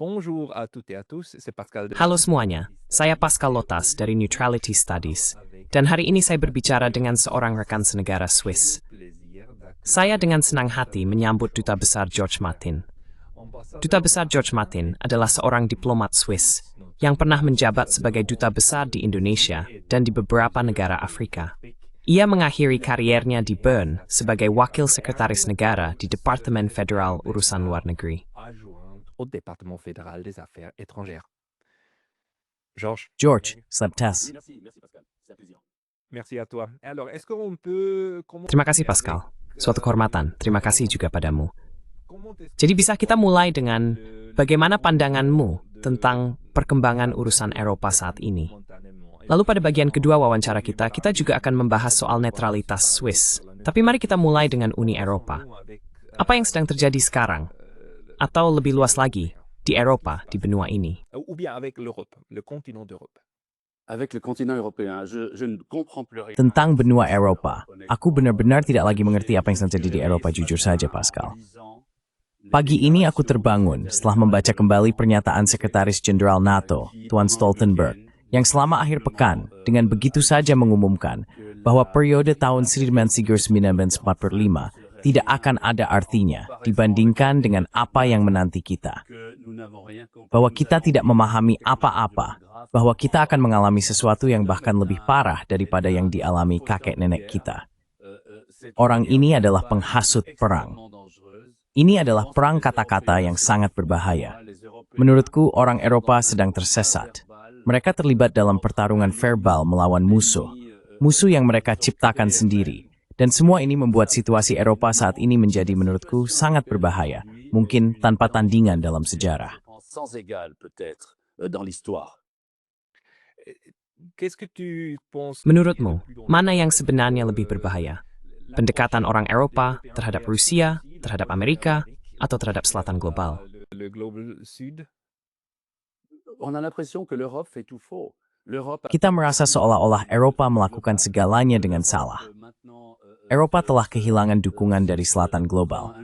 Bonjour à toutes et à tous, c'est Pascal de... Halo semuanya, saya Pascal Lotas dari Neutrality Studies, dan hari ini saya berbicara dengan seorang rekan senegara Swiss. Saya dengan senang hati menyambut Duta Besar George Martin. Duta Besar George Martin adalah seorang diplomat Swiss yang pernah menjabat sebagai Duta Besar di Indonesia dan di beberapa negara Afrika. Ia mengakhiri kariernya di Bern sebagai Wakil Sekretaris Negara di Departemen Federal Urusan Luar Negeri. Au département fédéral des affaires étrangères. George, Slaptas. Merci à toi. Alors, est-ce qu'on peut... Terima kasih Pascal. Suatu kehormatan. Terima kasih juga padamu. Jadi bisa kita mulai dengan bagaimana pandanganmu tentang perkembangan urusan Eropa saat ini? Lalu pada bagian kedua wawancara kita juga akan membahas soal netralitas Swiss. Tapi mari kita mulai dengan Uni Eropa. Apa yang sedang terjadi sekarang? Atau lebih luas lagi, di Eropa, di benua ini? Ou bien avec l'Europe, le continent d'Europe. Avec le continent européen, je ne comprends plus rien. Tentang benua Eropa, aku benar-benar tidak lagi mengerti apa yang sedang terjadi di Eropa, jujur saja, Pascal. Pagi ini aku terbangun setelah membaca kembali pernyataan Sekretaris Jenderal NATO, Tuan Stoltenberg, yang selama akhir pekan dengan begitu saja mengumumkan bahwa periode tahun 1945 tidak akan ada artinya dibandingkan dengan apa yang menanti kita. Bahwa kita tidak memahami apa-apa, bahwa kita akan mengalami sesuatu yang bahkan lebih parah daripada yang dialami kakek nenek kita. Orang ini adalah penghasut perang. Ini adalah perang kata-kata yang sangat berbahaya. Menurutku, orang Eropa sedang tersesat. Mereka terlibat dalam pertarungan verbal melawan musuh. Musuh yang mereka ciptakan sendiri. Dan semua ini membuat situasi Eropa saat ini menjadi menurutku sangat berbahaya, mungkin tanpa tandingan dalam sejarah. Menurutmu, mana yang sebenarnya lebih berbahaya? Pendekatan orang Eropa terhadap Rusia, terhadap Amerika, atau terhadap selatan global? Kita merasa seolah-olah Eropa melakukan segalanya dengan salah. Eropa telah kehilangan dukungan dari selatan global.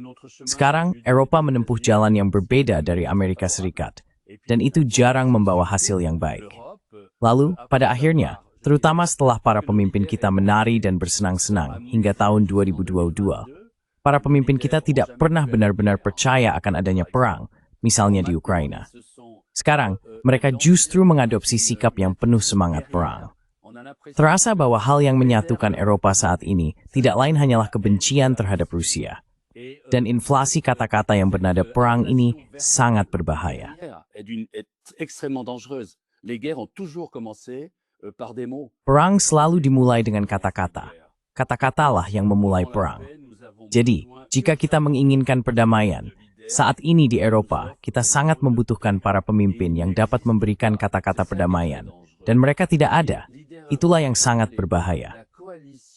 Sekarang, Eropa menempuh jalan yang berbeda dari Amerika Serikat, dan itu jarang membawa hasil yang baik. Lalu, pada akhirnya, terutama setelah para pemimpin kita menari dan bersenang-senang hingga tahun 2022, para pemimpin kita tidak pernah benar-benar percaya akan adanya perang, misalnya di Ukraina. Sekarang, mereka justru mengadopsi sikap yang penuh semangat perang. Terasa bahwa hal yang menyatukan Eropa saat ini tidak lain hanyalah kebencian terhadap Rusia. Dan inflasi kata-kata yang bernada perang ini sangat berbahaya. Perang selalu dimulai dengan kata-kata. Kata-katalah yang memulai perang. Jadi, jika kita menginginkan perdamaian, saat ini di Eropa, kita sangat membutuhkan para pemimpin yang dapat memberikan kata-kata perdamaian. Dan mereka tidak ada. Itulah yang sangat berbahaya.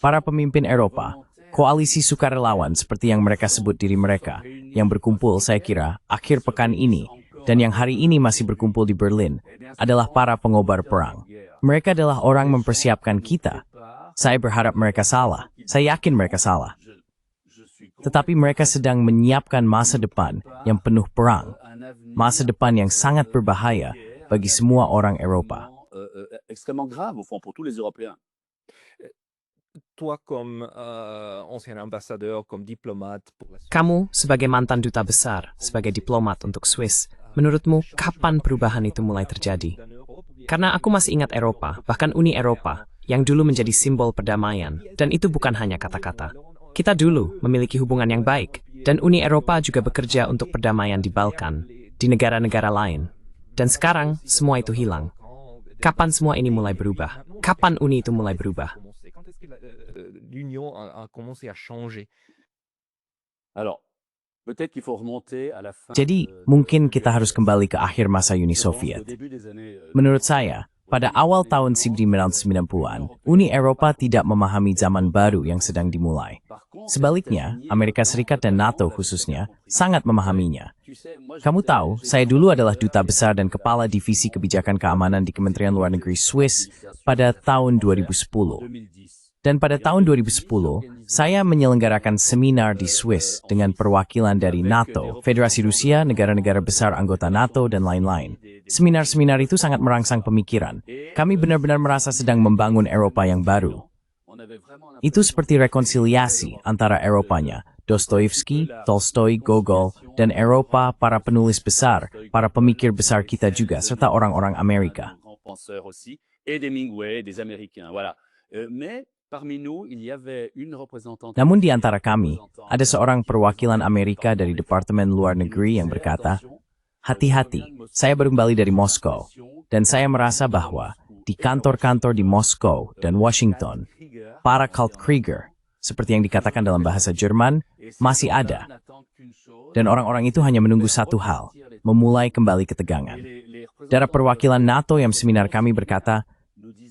Para pemimpin Eropa, koalisi sukarelawan seperti yang mereka sebut diri mereka, yang berkumpul saya kira akhir pekan ini, dan yang hari ini masih berkumpul di Berlin, adalah para pengobar perang. Mereka adalah orang mempersiapkan kita. Saya berharap mereka salah. Saya yakin mereka salah. Tetapi mereka sedang menyiapkan masa depan yang penuh perang. Masa depan yang sangat berbahaya bagi semua orang Eropa. Extrêmement grave au fond pour tous les Européens. Toi comme ancien ambassadeur, comme diplomate pour la Suisse. Kamu, sebagai mantan duta besar, sebagai diplomat untuk Swiss, menurutmu kapan perubahan itu mulai terjadi? Karena aku masih ingat Eropa, bahkan Uni Eropa, yang dulu menjadi simbol perdamaian, dan itu bukan hanya kata-kata. Kita dulu memiliki hubungan yang baik, dan Uni Eropa juga bekerja untuk perdamaian di Balkan, di negara-negara lain. Dan sekarang, semua itu hilang. Kapan semua ini mulai berubah? Kapan Uni itu mulai berubah? L'Union a commencé à changer. Alors, peut-être qu'il faut remonter à la fin. Jadi, mungkin kita harus kembali ke akhir masa Uni Soviet. Menurut saya, pada awal tahun 1990-an, Uni Eropa tidak memahami zaman baru yang sedang dimulai. Sebaliknya, Amerika Serikat dan NATO khususnya sangat memahaminya. Kamu tahu, saya dulu adalah duta besar dan kepala divisi kebijakan keamanan di Kementerian Luar Negeri Swiss pada tahun 2010. Dan pada tahun 2010, saya menyelenggarakan seminar di Swiss dengan perwakilan dari NATO, Federasi Rusia, negara-negara besar anggota NATO, dan lain-lain. Seminar-seminar itu sangat merangsang pemikiran. Kami benar-benar merasa sedang membangun Eropa yang baru. Itu seperti rekonsiliasi antara Eropanya, Dostoyevsky, Tolstoy, Gogol, dan Eropa, para penulis besar, para pemikir besar kita juga, serta orang-orang Amerika. Namun di antara kami, ada seorang perwakilan Amerika dari Departemen Luar Negeri yang berkata, "Hati-hati, saya baru kembali dari Moskow, dan saya merasa bahwa di kantor-kantor di Moskow dan Washington, para Kultkrieger, seperti yang dikatakan dalam bahasa Jerman, masih ada. Dan orang-orang itu hanya menunggu satu hal, memulai kembali ketegangan." Dari perwakilan NATO yang seminar kami berkata,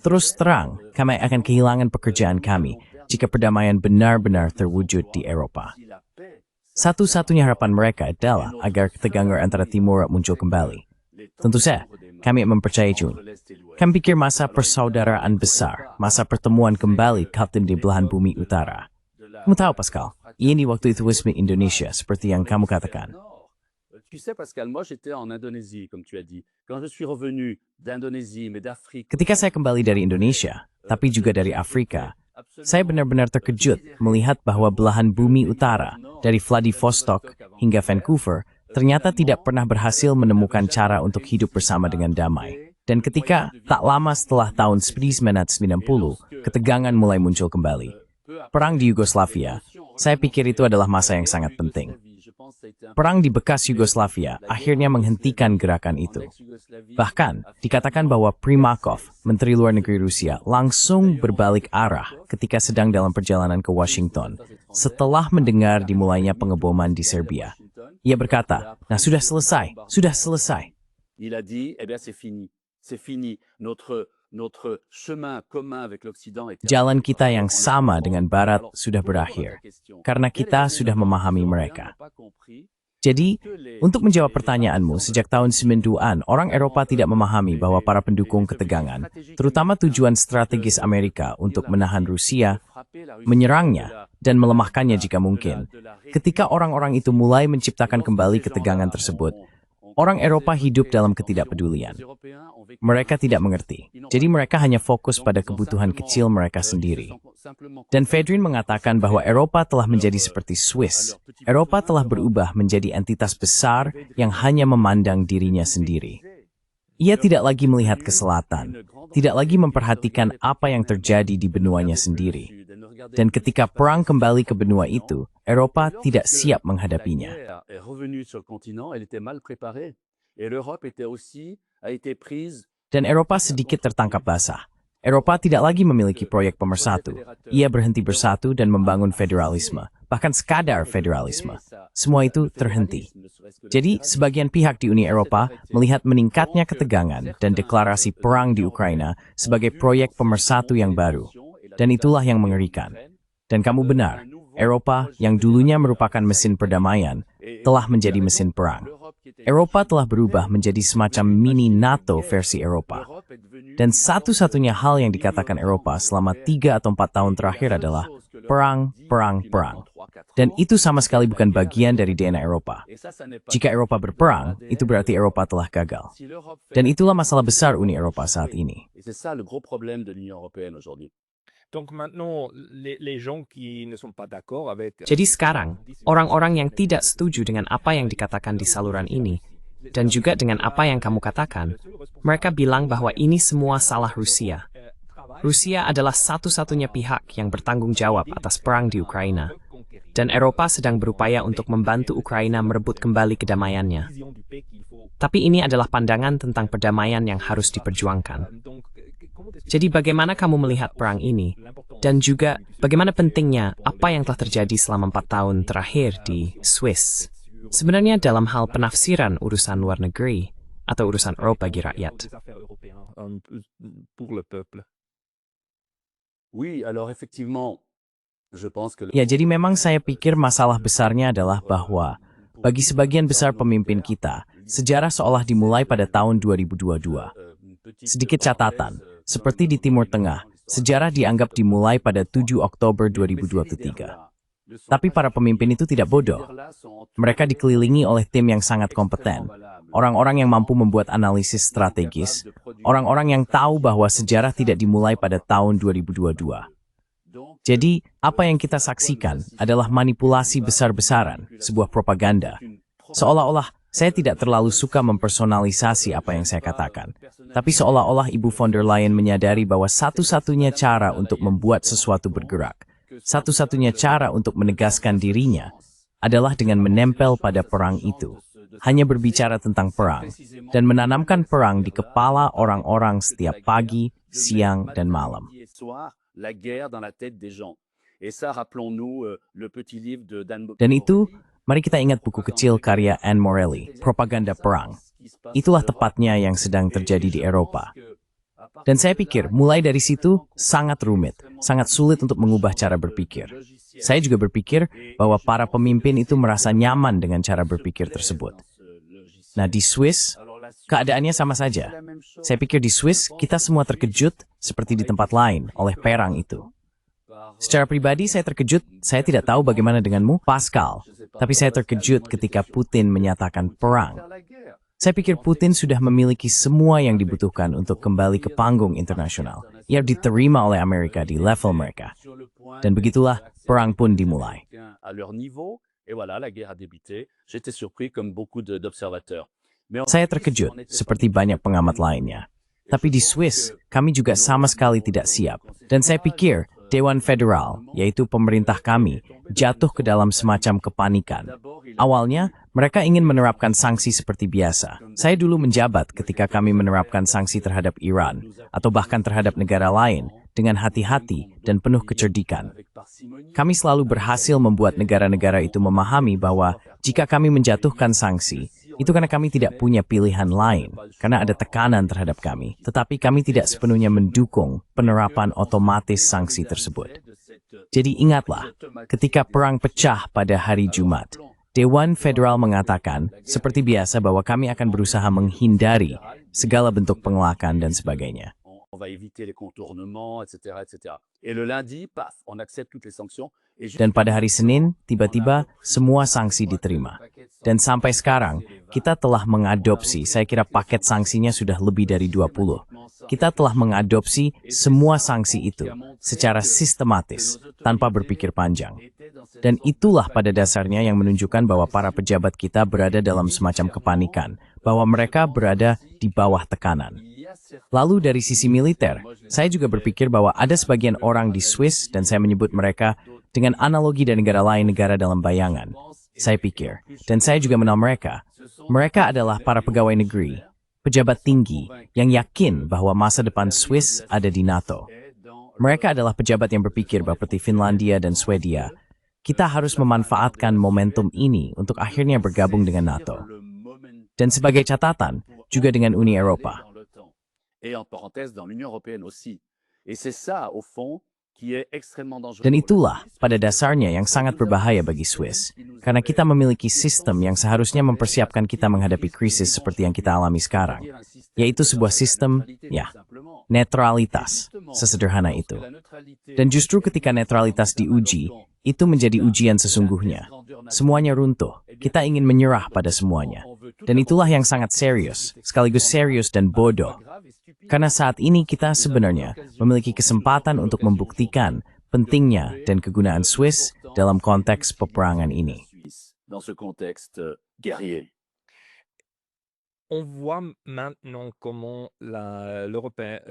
"Terus terang, kami akan kehilangan pekerjaan kami jika perdamaian benar-benar terwujud di Eropa." Satu-satunya harapan mereka adalah agar ketegangan antara Timur muncul kembali. Tentu saja, kami mempercayai Jun. Kami pikir masa persaudaraan besar, masa pertemuan kembali Kapten di belahan bumi utara. Kamu tahu, Pascal, ini waktu itu wisma Indonesia, seperti yang kamu katakan. Tu sais, Pascal, moi j'étais en Indonésie, comme tu as dit. Quand je suis revenu d'Indonésie, mais d'Afrique... Ketika saya kembali dari Indonesia, tapi juga dari Afrika, saya benar-benar terkejut melihat bahwa belahan bumi utara, dari Vladivostok hingga Vancouver, ternyata tidak pernah berhasil menemukan cara untuk hidup bersama dengan damai. Dan ketika tak lama setelah tahun 1990, ketegangan mulai muncul kembali. Perang di Yugoslavia, saya pikir itu adalah masa yang sangat penting. Perang di bekas Yugoslavia akhirnya menghentikan gerakan itu. Bahkan, dikatakan bahwa Primakov, Menteri Luar Negeri Rusia, langsung berbalik arah ketika sedang dalam perjalanan ke Washington, setelah mendengar dimulainya pengeboman di Serbia. Ia berkata, "Nah, sudah selesai, sudah selesai." Il a dit, eh bien c'est fini. C'est fini. Notre chemin commun avec l'Occident est... Jalan kita yang sama dengan Barat sudah berakhir, karena kita sudah memahami mereka. Jadi, untuk menjawab pertanyaanmu, sejak tahun 90-an, orang Eropa tidak memahami bahwa para pendukung ketegangan, terutama tujuan strategis Amerika untuk menahan Rusia, menyerangnya, dan melemahkannya jika mungkin. Ketika orang-orang itu mulai menciptakan kembali ketegangan tersebut, orang Eropa hidup dalam ketidakpedulian. Mereka tidak mengerti, jadi mereka hanya fokus pada kebutuhan kecil mereka sendiri. Dan Fedrin mengatakan bahwa Eropa telah menjadi seperti Swiss. Eropa telah berubah menjadi entitas besar yang hanya memandang dirinya sendiri. Ia tidak lagi melihat ke selatan, tidak lagi memperhatikan apa yang terjadi di benuanya sendiri. Dan ketika perang kembali ke benua itu, Eropa tidak siap menghadapinya. Dan Eropa sedikit tertangkap basah. Eropa tidak lagi memiliki proyek pemersatu. Ia berhenti bersatu dan membangun federalisme, bahkan sekadar federalisme. Semua itu terhenti. Jadi, sebagian pihak di Uni Eropa melihat meningkatnya ketegangan dan deklarasi perang di Ukraina sebagai proyek pemersatu yang baru. Dan itulah yang mengerikan. Dan kamu benar, Eropa yang dulunya merupakan mesin perdamaian telah menjadi mesin perang. Eropa telah berubah menjadi semacam mini NATO versi Eropa. Dan satu-satunya hal yang dikatakan Eropa selama 3 atau 4 tahun terakhir adalah perang, perang, perang. Dan itu sama sekali bukan bagian dari DNA Eropa. Jika Eropa berperang, itu berarti Eropa telah gagal. Dan itulah masalah besar Uni Eropa saat ini. Jadi sekarang, orang-orang yang tidak setuju dengan apa yang dikatakan di saluran ini, dan juga dengan apa yang kamu katakan, mereka bilang bahwa ini semua salah Rusia. Rusia adalah satu-satunya pihak yang bertanggung jawab atas perang di Ukraina, dan Eropa sedang berupaya untuk membantu Ukraina merebut kembali kedamaiannya. Tapi ini adalah pandangan tentang perdamaian yang harus diperjuangkan. Jadi bagaimana kamu melihat perang ini? Dan juga bagaimana pentingnya apa yang telah terjadi selama 4 tahun terakhir di Swiss? Sebenarnya dalam hal penafsiran urusan luar negeri atau urusan Eropa bagi rakyat. Ya, jadi memang saya pikir masalah besarnya adalah bahwa bagi sebagian besar pemimpin kita, sejarah seolah dimulai pada tahun 2022. Sedikit catatan, seperti di Timur Tengah, sejarah dianggap dimulai pada 7 Oktober 2023. Tapi para pemimpin itu tidak bodoh. Mereka dikelilingi oleh tim yang sangat kompeten, orang-orang yang mampu membuat analisis strategis, orang-orang yang tahu bahwa sejarah tidak dimulai pada tahun 2022. Jadi, apa yang kita saksikan adalah manipulasi besar-besaran, sebuah propaganda. Seolah-olah saya tidak terlalu suka mempersonalisasi apa yang saya katakan, tapi seolah-olah Ibu von der Leyen menyadari bahwa satu-satunya cara untuk membuat sesuatu bergerak, satu-satunya cara untuk menegaskan dirinya adalah dengan menempel pada perang itu, hanya berbicara tentang perang, dan menanamkan perang di kepala orang-orang setiap pagi, siang, dan malam. Dan itu, mari kita ingat buku kecil karya Anne Morelli, Propaganda Perang. Itulah tepatnya yang sedang terjadi di Eropa. Dan saya pikir, mulai dari situ, sangat rumit, sangat sulit untuk mengubah cara berpikir. Saya juga berpikir bahwa para pemimpin itu merasa nyaman dengan cara berpikir tersebut. Nah, di Swiss, keadaannya sama saja. Saya pikir di Swiss, kita semua terkejut, seperti di tempat lain, oleh perang itu. Secara pribadi, saya terkejut. Saya tidak tahu bagaimana denganmu, Pascal. Tapi saya terkejut ketika Putin menyatakan perang. Saya pikir Putin sudah memiliki semua yang dibutuhkan untuk kembali ke panggung internasional. Ia diterima oleh Amerika di level mereka. Dan begitulah, perang pun dimulai. Saya terkejut, seperti banyak pengamat lainnya. Tapi di Swiss, kami juga sama sekali tidak siap. Dan saya pikir, Dewan Federal, yaitu pemerintah kami, jatuh ke dalam semacam kepanikan. Awalnya, mereka ingin menerapkan sanksi seperti biasa. Saya dulu menjabat ketika kami menerapkan sanksi terhadap Iran, atau bahkan terhadap negara lain, dengan hati-hati dan penuh kecerdikan. Kami selalu berhasil membuat negara-negara itu memahami bahwa jika kami menjatuhkan sanksi, itu karena kami tidak punya pilihan lain, karena ada tekanan terhadap kami. Tetapi kami tidak sepenuhnya mendukung penerapan otomatis sanksi tersebut. Jadi ingatlah, ketika perang pecah pada hari Jumat, Dewan Federal mengatakan, seperti biasa bahwa kami akan berusaha menghindari segala bentuk penolakan dan sebagainya. Dan pada hari Senin, tiba-tiba semua sanksi diterima. Dan sampai sekarang, kita telah mengadopsi, saya kira paket sanksinya sudah lebih dari 20. Kita telah mengadopsi semua sanksi itu secara sistematis, tanpa berpikir panjang. Dan itulah pada dasarnya yang menunjukkan bahwa para pejabat kita berada dalam semacam kepanikan, bahwa mereka berada di bawah tekanan. Lalu dari sisi militer, saya juga berpikir bahwa ada sebagian orang di Swiss, dan saya menyebut mereka dengan analogi dari negara lain negara dalam bayangan. Saya pikir, dan saya juga mengenal mereka. Mereka adalah para pegawai negeri, pejabat tinggi, yang yakin bahwa masa depan Swiss ada di NATO. Mereka adalah pejabat yang berpikir seperti Finlandia dan Swedia. Kita harus memanfaatkan momentum ini untuk akhirnya bergabung dengan NATO. Dan sebagai catatan, juga dengan Uni Eropa. Dan itulah pada dasarnya yang sangat berbahaya bagi Swiss, karena kita memiliki sistem yang seharusnya mempersiapkan kita menghadapi krisis seperti yang kita alami sekarang, yaitu sebuah sistem, netralitas, sesederhana itu. Dan justru ketika netralitas diuji, itu menjadi ujian sesungguhnya. Semuanya runtuh, kita ingin menyerah pada semuanya. Dan itulah yang sangat serius, sekaligus serius dan bodoh. Karena saat ini kita sebenarnya memiliki kesempatan untuk membuktikan pentingnya dan kegunaan Swiss dalam konteks peperangan ini.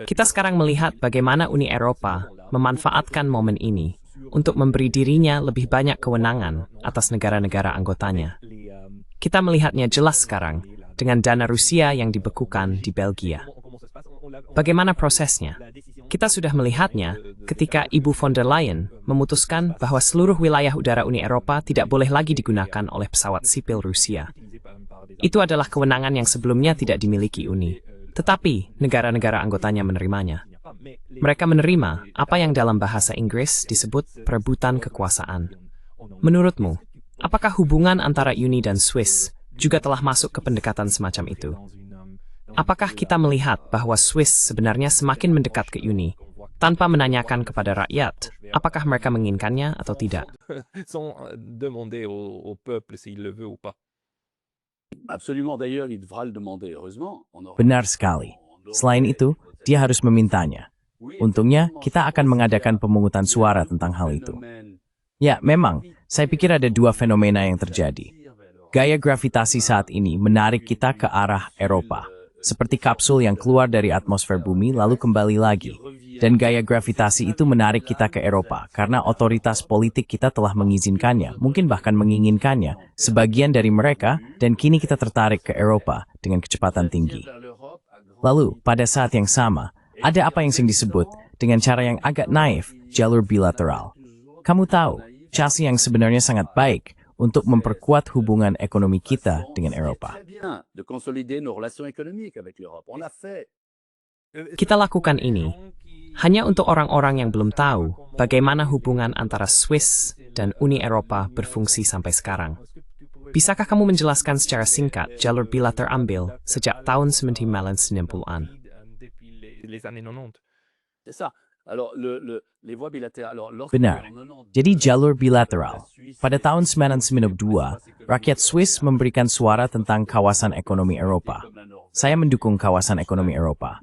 Kita sekarang melihat bagaimana Uni Eropa memanfaatkan momen ini untuk memberi dirinya lebih banyak kewenangan atas negara-negara anggotanya. Kita melihatnya jelas sekarang dengan dana Rusia yang dibekukan di Belgia. Bagaimana prosesnya? Kita sudah melihatnya ketika Ibu von der Leyen memutuskan bahwa seluruh wilayah udara Uni Eropa tidak boleh lagi digunakan oleh pesawat sipil Rusia. Itu adalah kewenangan yang sebelumnya tidak dimiliki Uni, tetapi negara-negara anggotanya menerimanya. Mereka menerima apa yang dalam bahasa Inggris disebut perebutan kekuasaan. Menurutmu, apakah hubungan antara Uni dan Swiss juga telah masuk ke pendekatan semacam itu? Apakah kita melihat bahwa Swiss sebenarnya semakin mendekat ke Uni tanpa menanyakan kepada rakyat apakah mereka menginginkannya atau tidak. Sans demander au peuple s'il le veut ou pas. Absolument, d'ailleurs, il devra le demander. Heureusement, Benar sekali. Selain itu, dia harus memintanya. Untungnya, kita akan mengadakan pemungutan suara tentang hal itu. Ya, memang, saya pikir ada dua fenomena yang terjadi. Gaya gravitasi saat ini menarik kita ke arah Eropa, seperti kapsul yang keluar dari atmosfer bumi lalu kembali lagi. Dan gaya gravitasi itu menarik kita ke Eropa, karena otoritas politik kita telah mengizinkannya, mungkin bahkan menginginkannya, sebagian dari mereka, dan kini kita tertarik ke Eropa dengan kecepatan tinggi. Lalu, pada saat yang sama, ada apa yang sering disebut, dengan cara yang agak naif, jalur bilateral. Kamu tahu, chassis yang sebenarnya sangat baik untuk memperkuat hubungan ekonomi kita dengan Eropa. Kita lakukan ini hanya untuk orang-orang yang belum tahu bagaimana hubungan antara Swiss dan Uni Eropa berfungsi sampai sekarang. Bisakah kamu menjelaskan secara singkat jalur bilateral ambil sejak tahun 1990-an? Les années 90. Benar. Jadi jalur bilateral. Pada tahun 1992, rakyat Swiss memberikan suara tentang kawasan ekonomi Eropa. Saya mendukung kawasan ekonomi Eropa.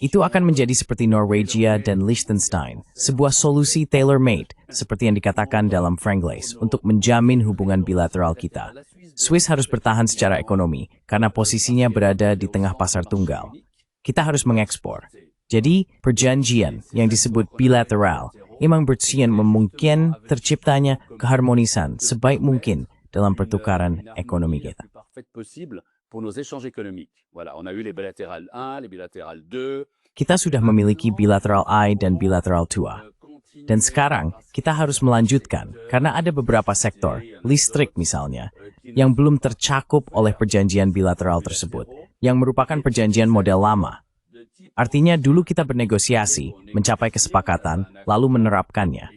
Itu akan menjadi seperti Norwegia dan Liechtenstein, sebuah solusi tailor-made, seperti yang dikatakan dalam Franglais, untuk menjamin hubungan bilateral kita. Swiss harus bertahan secara ekonomi, karena posisinya berada di tengah pasar tunggal. Kita harus mengekspor. Jadi, perjanjian yang disebut bilateral memang bertujuan memungkinkan terciptanya keharmonisan sebaik mungkin dalam pertukaran ekonomi kita. Kita sudah memiliki bilateral I dan bilateral II. Dan sekarang, kita harus melanjutkan karena ada beberapa sektor, listrik misalnya, yang belum tercakup oleh perjanjian bilateral tersebut, yang merupakan perjanjian model lama. Artinya dulu kita bernegosiasi, mencapai kesepakatan, lalu menerapkannya.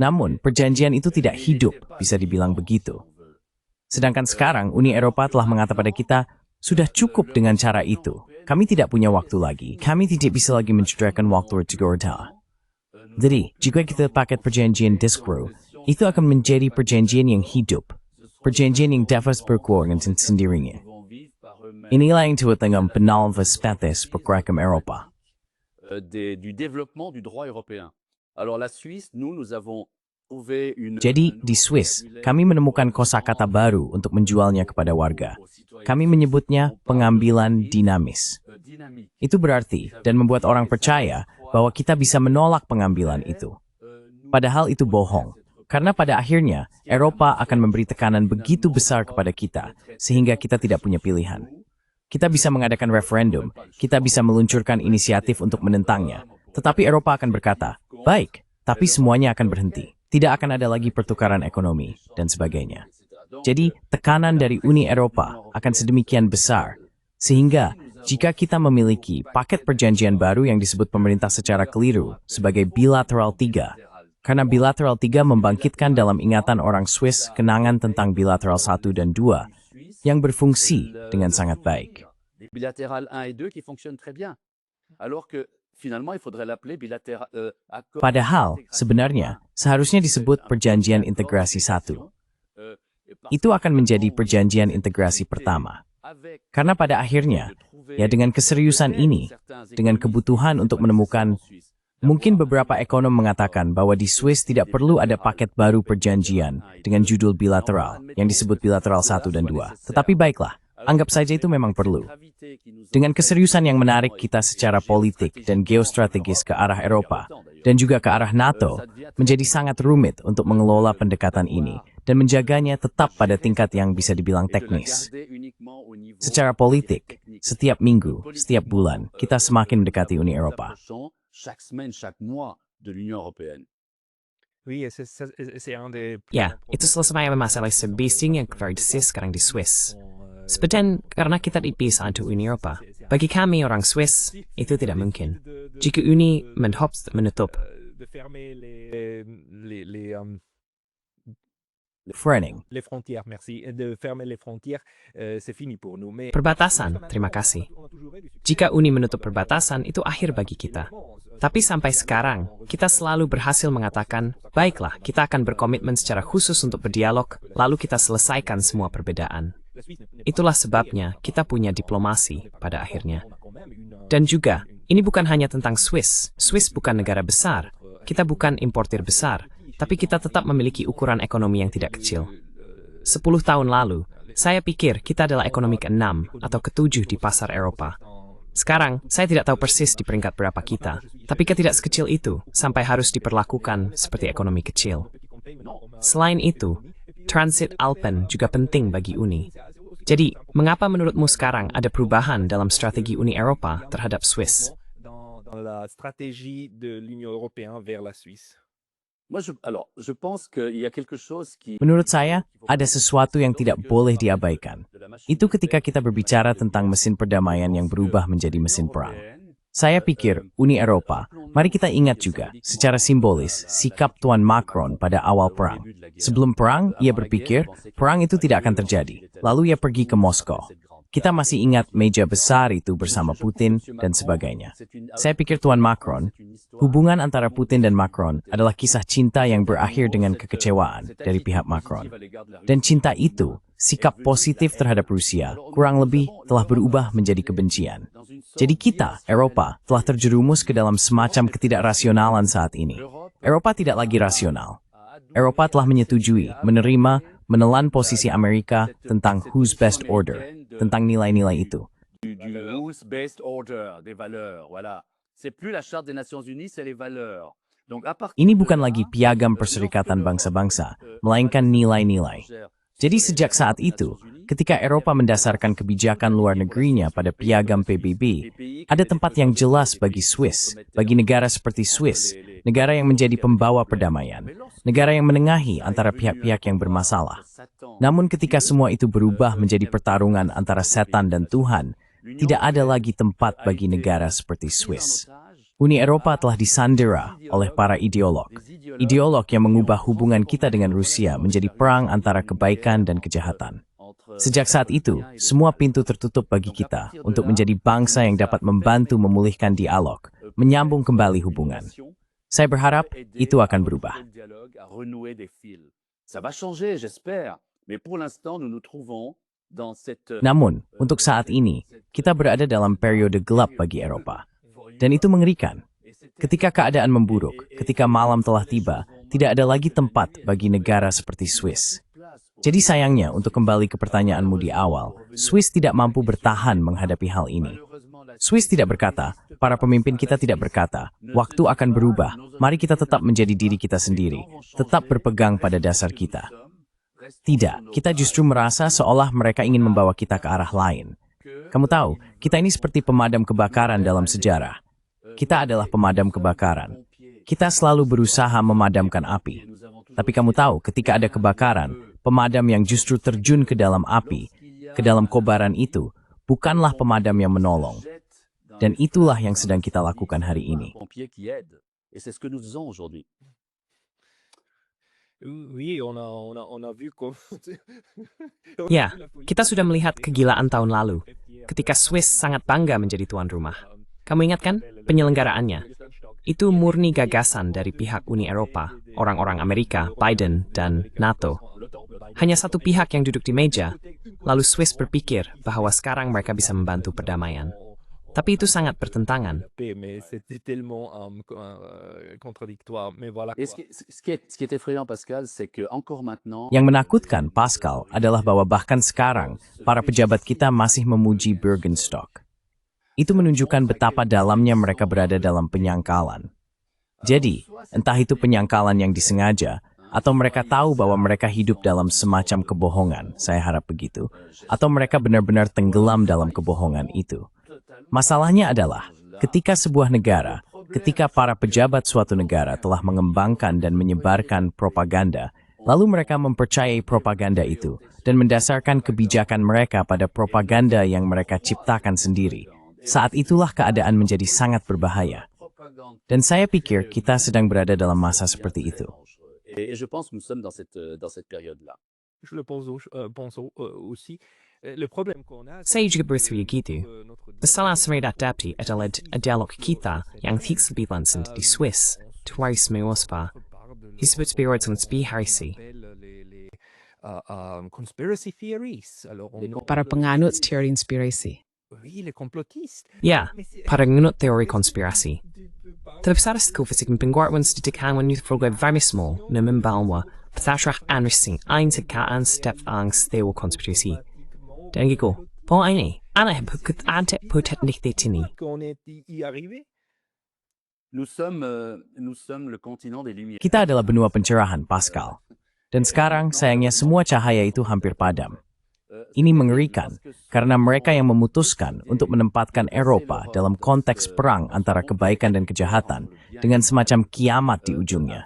Namun, perjanjian itu tidak hidup, bisa dibilang begitu. Sedangkan sekarang, Uni Eropa telah mengatakan pada kita, sudah cukup dengan cara itu. Kami tidak punya waktu lagi. Kami tidak bisa lagi mencederai waktu Jakarta. Jadi, jika kita pakai perjanjian Discro, itu akan menjadi perjanjian yang hidup. Perjanjian yang dapat berkeluarga sendirinya. Inilah yang disebut dengan penalva spetes pergerakan Eropa. Jadi, di Swiss, kami menemukan kosakata baru untuk menjualnya kepada warga. Kami menyebutnya pengambilan dinamis. Itu berarti, dan membuat orang percaya, bahwa kita bisa menolak pengambilan itu. Padahal itu bohong. Karena pada akhirnya, Eropa akan memberi tekanan begitu besar kepada kita, sehingga kita tidak punya pilihan. Kita bisa mengadakan referendum, kita bisa meluncurkan inisiatif untuk menentangnya. Tetapi Eropa akan berkata, baik, tapi semuanya akan berhenti. Tidak akan ada lagi pertukaran ekonomi, dan sebagainya. Jadi, tekanan dari Uni Eropa akan sedemikian besar, sehingga jika kita memiliki paket perjanjian baru yang disebut pemerintah secara keliru sebagai bilateral 3, karena bilateral 3 membangkitkan dalam ingatan orang Swiss kenangan tentang bilateral 1 dan 2, yang berfungsi dengan sangat baik. Padahal, sebenarnya, seharusnya disebut perjanjian integrasi 1. Itu akan menjadi perjanjian integrasi pertama. Karena pada akhirnya, ya dengan keseriusan ini, dengan kebutuhan untuk menemukan, mungkin beberapa ekonom mengatakan bahwa di Swiss tidak perlu ada paket baru perjanjian dengan judul bilateral, yang disebut bilateral 1 dan 2. Tetapi baiklah, anggap saja itu memang perlu. Dengan keseriusan yang menarik kita secara politik dan geostrategis ke arah Eropa, dan juga ke arah NATO, menjadi sangat rumit untuk mengelola pendekatan ini, dan menjaganya tetap pada tingkat yang bisa dibilang teknis. Secara politik, setiap minggu, setiap bulan, kita semakin mendekati Uni Eropa. Ya, itu selesai masalah sebising yang terjadi sekarang di Swiss. Sebenarnya karena kita dipisah untuk Uni Eropa, bagi kami orang Swiss, itu tidak mungkin. Jika Uni menutup perbatasan, terima kasih. Jika Uni menutup perbatasan, itu akhir bagi kita. Tapi sampai sekarang, kita selalu berhasil mengatakan, baiklah, kita akan berkomitmen secara khusus untuk berdialog, lalu kita selesaikan semua perbedaan. Itulah sebabnya kita punya diplomasi pada akhirnya. Dan juga, ini bukan hanya tentang Swiss. Swiss bukan negara besar. Kita bukan importir besar, tapi kita tetap memiliki ukuran ekonomi yang tidak kecil. 10 tahun lalu, saya pikir kita adalah ekonomi ke-6 atau ke-7 di pasar Eropa. Sekarang, saya tidak tahu persis di peringkat berapa kita, tapi kita tidak sekecil itu sampai harus diperlakukan seperti ekonomi kecil. Selain itu, transit Alpen juga penting bagi Uni. Jadi, mengapa menurutmu sekarang ada perubahan dalam strategi Uni Eropa terhadap Swiss? Dans la stratégie de l'Union européenne vers la Suisse. Je pense qu'il y a quelque chose qui... Menurut saya, ada sesuatu yang tidak boleh diabaikan. Itu ketika kita berbicara tentang mesin perdamaian yang berubah menjadi mesin perang. Saya pikir, Uni Eropa, mari kita ingat juga, secara simbolis, sikap Tuan Macron pada awal perang. Sebelum perang, ia berpikir, perang itu tidak akan terjadi. Lalu ia pergi ke Moskow. Kita masih ingat meja besar itu bersama Putin dan sebagainya. Saya pikir Tuan Macron, hubungan antara Putin dan Macron adalah kisah cinta yang berakhir dengan kekecewaan dari pihak Macron. Dan cinta itu, sikap positif terhadap Rusia, kurang lebih telah berubah menjadi kebencian. Jadi kita, Eropa, telah terjerumus ke dalam semacam ketidakrasionalan saat ini. Eropa tidak lagi rasional. Eropa telah menyetujui, menerima, menelan posisi Amerika tentang who's best order, tentang nilai-nilai itu. Who's best order, des valeurs, voilà. C'est plus la Charte des Nations Unies, c'est les valeurs. Donc, à partir Ini bukan lagi piagam perserikatan bangsa-bangsa, melainkan nilai-nilai. Jadi sejak saat itu, ketika Eropa mendasarkan kebijakan luar negerinya pada piagam PBB, ada tempat yang jelas bagi Swiss, bagi negara seperti Swiss, negara yang menjadi pembawa perdamaian, negara yang menengahi antara pihak-pihak yang bermasalah. Namun ketika semua itu berubah menjadi pertarungan antara setan dan Tuhan, tidak ada lagi tempat bagi negara seperti Swiss. Uni Eropa telah disandera oleh para ideolog. Ideolog yang mengubah hubungan kita dengan Rusia menjadi perang antara kebaikan dan kejahatan. Sejak saat itu, semua pintu tertutup bagi kita untuk menjadi bangsa yang dapat membantu memulihkan dialog, menyambung kembali hubungan. Saya berharap itu akan berubah. Namun, untuk saat ini, kita berada dalam periode gelap bagi Eropa. Dan itu mengerikan. Ketika keadaan memburuk, ketika malam telah tiba, tidak ada lagi tempat bagi negara seperti Swiss. Jadi sayangnya, untuk kembali ke pertanyaanmu di awal, Swiss tidak mampu bertahan menghadapi hal ini. Swiss tidak berkata, para pemimpin kita tidak berkata, waktu akan berubah, mari kita tetap menjadi diri kita sendiri, tetap berpegang pada dasar kita. Tidak, kita justru merasa seolah mereka ingin membawa kita ke arah lain. Kamu tahu, kita ini seperti pemadam kebakaran dalam sejarah. Kita adalah pemadam kebakaran. Kita selalu berusaha memadamkan api. Tapi kamu tahu, ketika ada kebakaran, pemadam yang justru terjun ke dalam api, ke dalam kobaran itu, bukanlah pemadam yang menolong. Dan itulah yang sedang kita lakukan hari ini. Ya, kita sudah melihat kegilaan tahun lalu, ketika Swiss sangat bangga menjadi tuan rumah. Kamu ingat kan penyelenggaraannya? Itu murni gagasan dari pihak Uni Eropa, orang-orang Amerika, Biden, dan NATO. Hanya satu pihak yang duduk di meja, lalu Swiss berpikir bahwa sekarang mereka bisa membantu perdamaian. Tapi itu sangat bertentangan. Yang menakutkan, Pascal, adalah bahwa bahkan sekarang, para pejabat kita masih memuji Bürgenstock. Itu menunjukkan betapa dalamnya mereka berada dalam penyangkalan. Jadi, entah itu penyangkalan yang disengaja, atau mereka tahu bahwa mereka hidup dalam semacam kebohongan, saya harap begitu, atau mereka benar-benar tenggelam dalam kebohongan itu. Masalahnya adalah, ketika sebuah negara, ketika para pejabat suatu negara telah mengembangkan dan menyebarkan propaganda, lalu mereka mempercayai propaganda itu, dan mendasarkan kebijakan mereka pada propaganda yang mereka ciptakan sendiri, saat itulah keadaan menjadi sangat berbahaya. Dan saya pikir kita sedang berada dalam masa seperti itu. Saya juga bersedia gitu. Masalah serendah dapati adalah dialog kita yang tidak lebih langsung di Swiss, tuaris mewaspa. Disebut spirit konspirasi. Conspiracy theories. Alors, Para penganut teori inspirasi. oui, les complotistes. Ya, para mengenut teori konspirasi. Terbesar fisik penguatan sedikitkan menurut very small na membawa petasrah anrising einzigkeit step angst teori konspirasi. Dan gitu, po ini, anak bukit ante putet ini. Qu'on est y arrivé. Nous sommes le continent des Lumières. Kita adalah benua pencerahan, Pascal. Dan sekarang, sayangnya semua cahaya itu hampir padam. Ini mengerikan, karena mereka yang memutuskan untuk menempatkan Eropa dalam konteks perang antara kebaikan dan kejahatan, dengan semacam kiamat di ujungnya.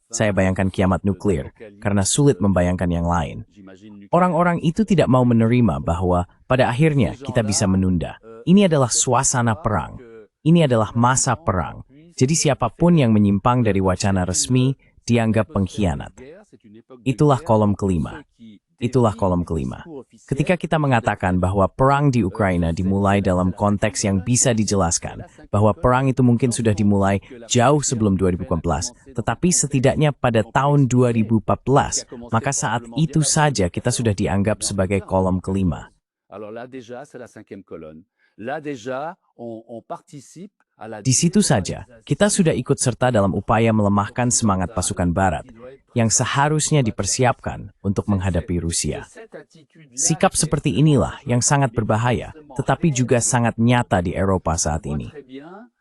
Saya bayangkan kiamat nuklir, karena sulit membayangkan yang lain. Orang-orang itu tidak mau menerima bahwa pada akhirnya kita bisa menunda. Ini adalah suasana perang. Ini adalah masa perang. Jadi siapapun yang menyimpang dari wacana resmi dianggap pengkhianat. Itulah kolom kelima. Itulah kolom kelima. Ketika kita mengatakan bahwa perang di Ukraina dimulai dalam konteks yang bisa dijelaskan, bahwa perang itu mungkin sudah dimulai jauh sebelum 2014, tetapi setidaknya pada tahun 2014, maka saat itu saja kita sudah dianggap sebagai kolom kelima. Alors là déjà, c'est la 5e colonne. Là déjà, on participe à la... Di situ saja, kita sudah ikut serta dalam upaya melemahkan semangat pasukan Barat, yang seharusnya dipersiapkan untuk menghadapi Rusia. Sikap seperti inilah yang sangat berbahaya, tetapi juga sangat nyata di Eropa saat ini.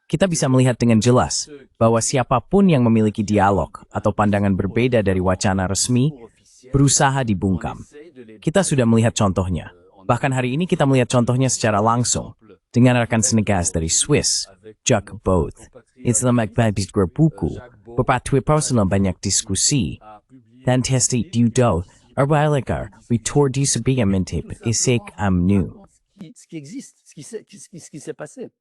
Kita bisa melihat dengan jelas bahwa siapapun yang memiliki dialog atau pandangan berbeda dari wacana resmi, berusaha dibungkam. Kita sudah melihat contohnya. Bahkan hari ini kita melihat contohnya secara langsung dengan rekan senegas dari Swiss, Jacques Bode. Islam Akbabis berbuku, berpatui personal banyak diskusi, dan testi diudo, arbailikar, ritor di sebiang mentip, isik amnu. Ce qui existe, ce qui s'est passé.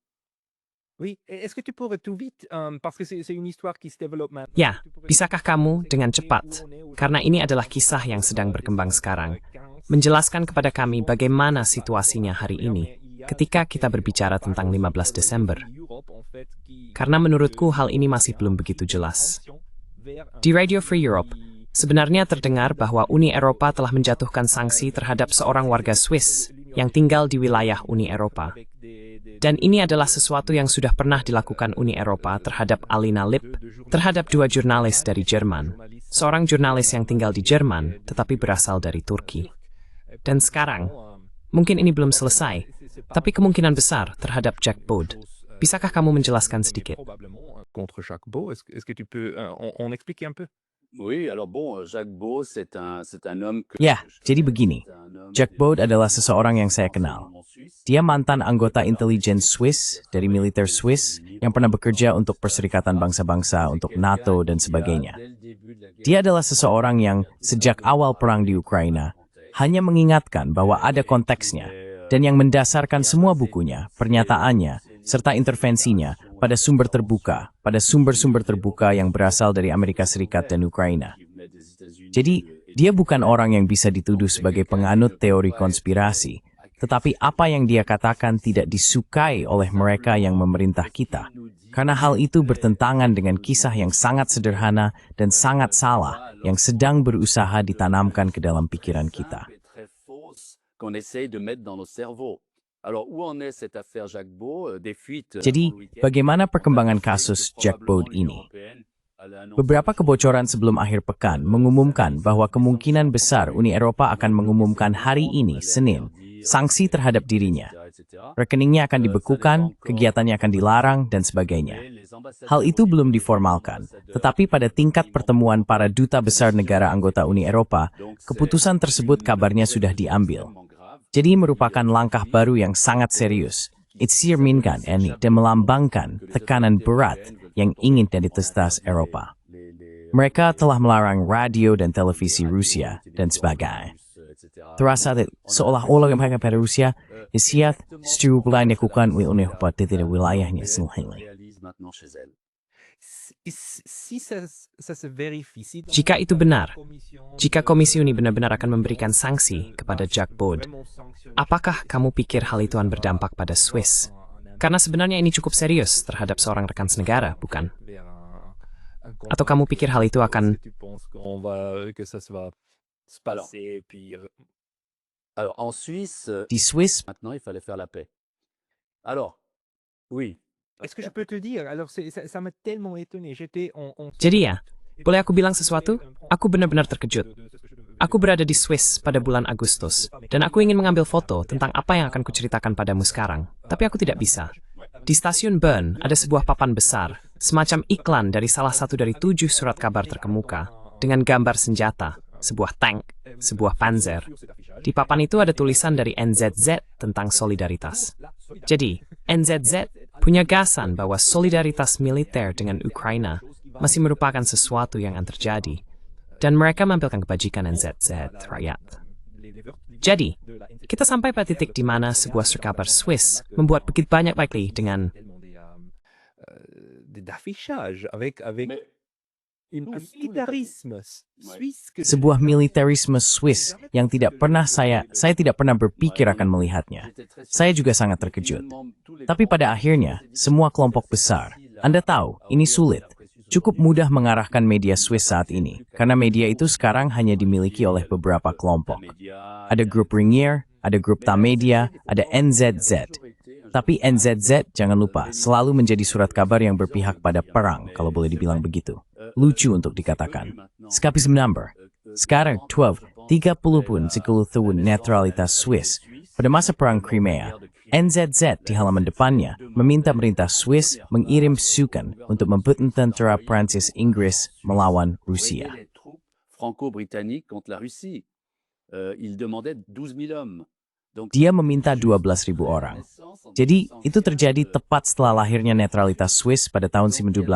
Oui, est-ce que tu pourrais tout vite, parce que c'est une histoire qui se développe maintenant. Ya, bisakah kamu dengan cepat, karena ini adalah kisah yang sedang berkembang sekarang, menjelaskan kepada kami bagaimana situasinya hari ini ketika kita berbicara tentang 15 Desember. Karena menurutku hal ini masih belum begitu jelas. Di Radio Free Europe, sebenarnya terdengar bahwa Uni Eropa telah menjatuhkan sanksi terhadap seorang warga Swiss yang tinggal di wilayah Uni Eropa. Dan ini adalah sesuatu yang sudah pernah dilakukan Uni Eropa terhadap Alina Lip, terhadap 2 jurnalis dari Jerman, seorang jurnalis yang tinggal di Jerman tetapi berasal dari Turki. Dan sekarang, mungkin ini belum selesai, tapi kemungkinan besar terhadap Jack Bode. Bisakah kamu menjelaskan sedikit? Contre Jacques Bode, est-ce que tu peux on explique un peu? Oui, alors bon, Jacques Bode, c'est un homme que... Ya, jadi begini. Jack Bode adalah seseorang yang saya kenal. Dia mantan anggota intelijen Swiss dari militer Swiss yang pernah bekerja untuk Perserikatan Bangsa-Bangsa, untuk NATO, dan sebagainya. Dia adalah seseorang yang sejak awal perang di Ukraina hanya mengingatkan bahwa ada konteksnya dan yang mendasarkan semua bukunya, pernyataannya, serta intervensinya pada sumber terbuka, pada sumber-sumber terbuka yang berasal dari Amerika Serikat dan Ukraina. Jadi, dia bukan orang yang bisa dituduh sebagai penganut teori konspirasi, tetapi apa yang dia katakan tidak disukai oleh mereka yang memerintah kita, karena hal itu bertentangan dengan kisah yang sangat sederhana dan sangat salah yang sedang berusaha ditanamkan ke dalam pikiran kita. Jadi, bagaimana perkembangan kasus Jack Bode ini? Beberapa kebocoran sebelum akhir pekan mengumumkan bahwa kemungkinan besar Uni Eropa akan mengumumkan hari ini, Senin, sanksi terhadap dirinya. Rekeningnya akan dibekukan, kegiatannya akan dilarang, dan sebagainya. Hal itu belum diformalkan, tetapi pada tingkat pertemuan para duta besar negara anggota Uni Eropa, keputusan tersebut kabarnya sudah diambil. Jadi merupakan langkah baru yang sangat serius. Cerminkan dan melambangkan tekanan berat yang ingin identitas Eropa. Mereka telah melarang radio dan televisi Rusia dan sebagainya. Terasa seolah-olah mereka pada Rusia isiat setubulan dilakukan oleh Uni Eropa di wilayahnya sendiri. Jika itu benar, jika Komisi Uni benar-benar akan memberikan sanksi kepada Jack Bode, apakah kamu pikir hal itu akan berdampak pada Swiss? Karena sebenarnya ini cukup serius terhadap seorang rekan senegara, bukan? Atau kamu pikir hal itu akan... Alors, en Suisse, Di Swiss, maintenant, il fallait faire la paix. Alors, oui. Jadi ya, boleh aku bilang sesuatu? Aku benar-benar terkejut. Aku berada di Swiss pada bulan Agustus, dan aku ingin mengambil foto tentang apa yang akan kuceritakan padamu sekarang, tapi aku tidak bisa. Di stasiun Bern ada sebuah papan besar, semacam iklan dari salah satu dari 7 surat kabar terkemuka, dengan gambar senjata, sebuah tank, sebuah panzer. Di papan itu ada tulisan dari NZZ tentang solidaritas. Jadi, NZZ punya gasan bahwa solidaritas militer dengan Ukraina masih merupakan sesuatu yang akan terjadi. Dan mereka menampilkan kebajikan NZZ rakyat. Jadi, kita sampai pada titik di mana sebuah surat kabar Swiss membuat begitu banyak baikly dengan sebuah militerisme Swiss yang tidak pernah saya tidak pernah berpikir akan melihatnya. Saya juga sangat terkejut. Tapi pada akhirnya, semua kelompok besar, Anda tahu, ini sulit. Cukup mudah mengarahkan media Swiss saat ini, karena media itu sekarang hanya dimiliki oleh beberapa kelompok. Ada grup Ringier, ada grup Tamedia, ada NZZ. Tapi NZZ, jangan lupa, selalu menjadi surat kabar yang berpihak pada perang, kalau boleh dibilang begitu. Lucu untuk dikatakan. Skepticism number. Sekarang 30 pun 10 tahun netralitas Swiss. Pada masa perang Crimea, NZZ di halaman depannya meminta pemerintah Swiss mengirim pasukan untuk membentuk tentara Prancis Inggris melawan Rusia. Franco-britannique contre la Russie. Il demandait 12 000 hommes. Dia meminta 12.000 orang. Jadi, itu terjadi tepat setelah lahirnya netralitas Swiss pada tahun 1919.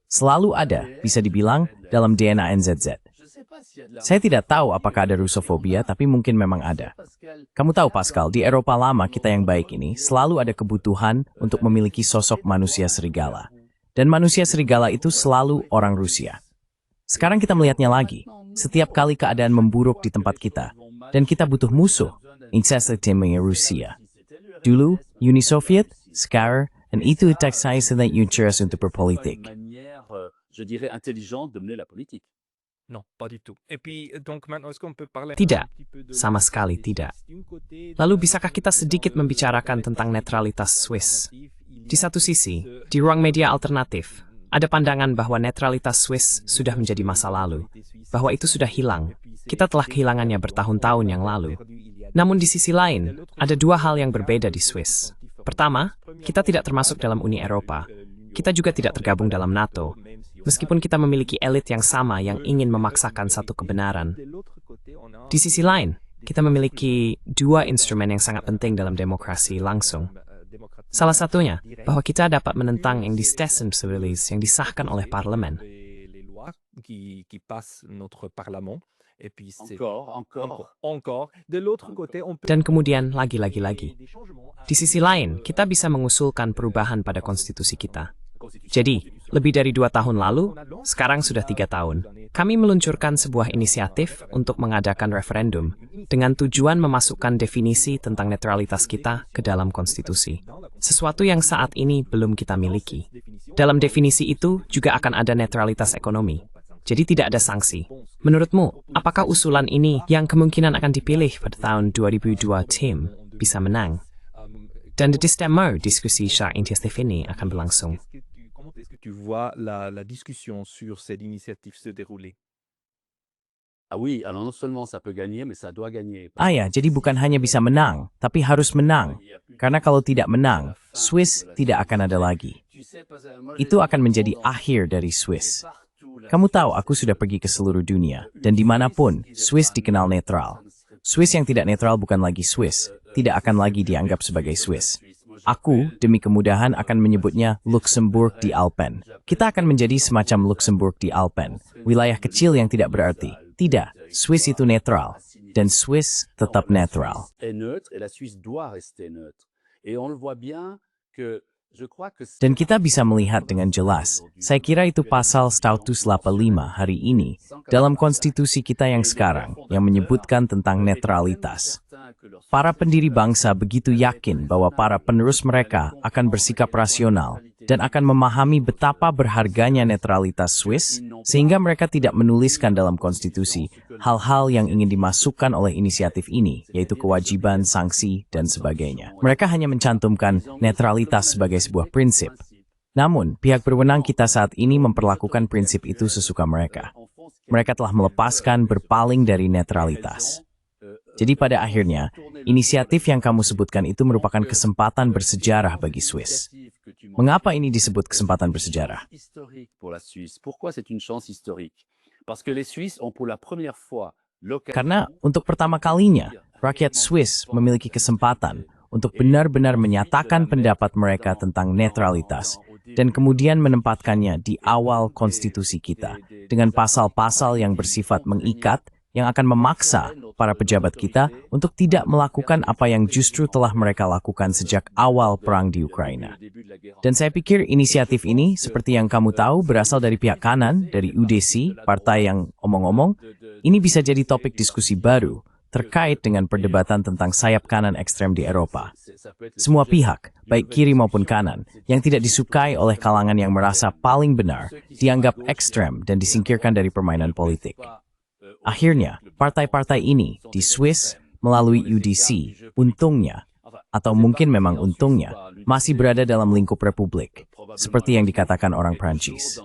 Selalu ada, bisa dibilang, dalam DNA NZZ. Saya tidak tahu apakah ada Rusofobia, tapi mungkin memang ada. Kamu tahu, Pascal, di Eropa lama kita yang baik ini, selalu ada kebutuhan untuk memiliki sosok manusia serigala. Dan manusia serigala itu selalu orang Rusia. Sekarang kita melihatnya lagi. Setiap kali keadaan memburuk di tempat kita, dan kita butuh musuh, insesatimnya Rusia. Dulu, Uni Soviet, sekarang, dan itu tak saya sedang interest untuk berpolitik. Je dirais intelligente de mener la politique. Tidak, sama sekali tidak. Lalu bisakah kita sedikit membicarakan tentang netralitas Swiss? Di satu sisi, di ruang media alternatif, ada pandangan bahwa netralitas Swiss sudah menjadi masa lalu, bahwa itu sudah hilang. Kita telah kehilangannya bertahun-tahun yang lalu. Namun di sisi lain, ada dua hal yang berbeda di Swiss. Pertama, kita tidak termasuk dalam Uni Eropa. Kita juga tidak tergabung dalam NATO. Meskipun kita memiliki elit yang sama yang ingin memaksakan satu kebenaran. Di sisi lain, kita memiliki dua instrumen yang sangat penting dalam demokrasi langsung. Salah satunya, bahwa kita dapat menentang yang Staatsstaatsstabilis yang disahkan oleh parlemen. Dan kemudian lagi. Di sisi lain, kita bisa mengusulkan perubahan pada konstitusi kita. Jadi, lebih dari 2 tahun lalu, sekarang sudah 3 tahun, kami meluncurkan sebuah inisiatif untuk mengadakan referendum dengan tujuan memasukkan definisi tentang netralitas kita ke dalam konstitusi. Sesuatu yang saat ini belum kita miliki. Dalam definisi itu juga akan ada netralitas ekonomi. Jadi tidak ada sanksi. Menurutmu, apakah usulan ini yang kemungkinan akan dipilih pada tahun 2002 tim bisa menang? Dan di Desember, diskusi secara intensif ini akan berlangsung. Oui, alors non seulement ça peut gagner, mais ça doit gagner. Ya, jadi bukan hanya bisa menang, tapi harus menang. Karena kalau tidak menang, Swiss tidak akan ada lagi. Itu akan menjadi akhir dari Swiss. Kamu tahu, aku sudah pergi ke seluruh dunia, dan dimanapun, Swiss dikenal netral. Swiss yang tidak netral bukan lagi Swiss, tidak akan lagi dianggap sebagai Swiss. Aku, demi kemudahan, akan menyebutnya Luxembourg di Alpen. Kita akan menjadi semacam Luxembourg di Alpen, wilayah kecil yang tidak berarti. Tidak, Swiss itu netral, dan Swiss tetap netral. Est neutre, et la Suisse doit rester neutre. Et on le voit bien que Dan kita bisa melihat dengan jelas, saya kira itu pasal Status 85 hari ini dalam konstitusi kita yang sekarang yang menyebutkan tentang netralitas. Para pendiri bangsa begitu yakin bahwa para penerus mereka akan bersikap rasional dan akan memahami betapa berharganya netralitas Swiss, sehingga mereka tidak menuliskan dalam konstitusi hal-hal yang ingin dimasukkan oleh inisiatif ini, yaitu kewajiban, sanksi, dan sebagainya. Mereka hanya mencantumkan netralitas sebagai sebuah prinsip. Namun, pihak berwenang kita saat ini memperlakukan prinsip itu sesuka mereka. Mereka telah melepaskan berpaling dari netralitas. Jadi pada akhirnya, inisiatif yang kamu sebutkan itu merupakan kesempatan bersejarah bagi Swiss. Mengapa ini disebut kesempatan bersejarah? Karena untuk pertama kalinya, rakyat Swiss memiliki kesempatan untuk benar-benar menyatakan pendapat mereka tentang netralitas dan kemudian menempatkannya di awal konstitusi kita dengan pasal-pasal yang bersifat mengikat yang akan memaksa para pejabat kita untuk tidak melakukan apa yang justru telah mereka lakukan sejak awal perang di Ukraina. Dan saya pikir inisiatif ini, seperti yang kamu tahu, berasal dari pihak kanan, dari UDC, partai yang omong-omong. Ini bisa jadi topik diskusi baru terkait dengan perdebatan tentang sayap kanan ekstrem di Eropa. Semua pihak, baik kiri maupun kanan, yang tidak disukai oleh kalangan yang merasa paling benar, dianggap ekstrem dan disingkirkan dari permainan politik. Akhirnya, partai-partai ini di Swiss melalui UDC, untungnya, atau mungkin memang untungnya, masih berada dalam lingkup republik, seperti yang dikatakan orang Prancis.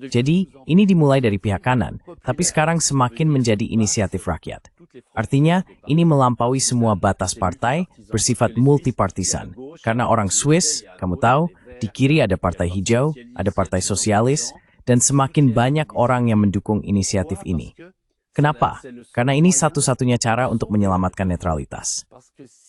Jadi, ini dimulai dari pihak kanan, tapi sekarang semakin menjadi inisiatif rakyat. Artinya, ini melampaui semua batas partai, bersifat multipartisan. Karena orang Swiss, kamu tahu, di kiri ada partai hijau, ada partai sosialis, dan semakin banyak orang yang mendukung inisiatif ini. Kenapa? Karena ini satu-satunya cara untuk menyelamatkan netralitas.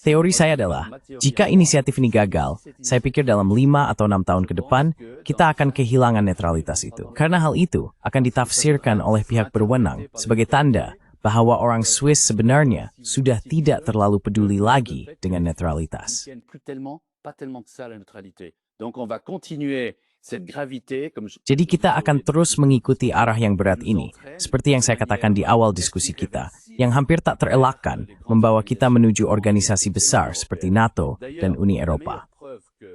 Teori saya adalah, jika inisiatif ini gagal, saya pikir dalam 5 atau 6 tahun ke depan, kita akan kehilangan netralitas itu. Karena hal itu akan ditafsirkan oleh pihak berwenang sebagai tanda bahwa orang Swiss sebenarnya sudah tidak terlalu peduli lagi dengan netralitas. Jadi kita akan terus mengikuti arah yang berat ini, seperti yang saya katakan di awal diskusi kita, yang hampir tak terelakkan membawa kita menuju organisasi besar seperti NATO dan Uni Eropa.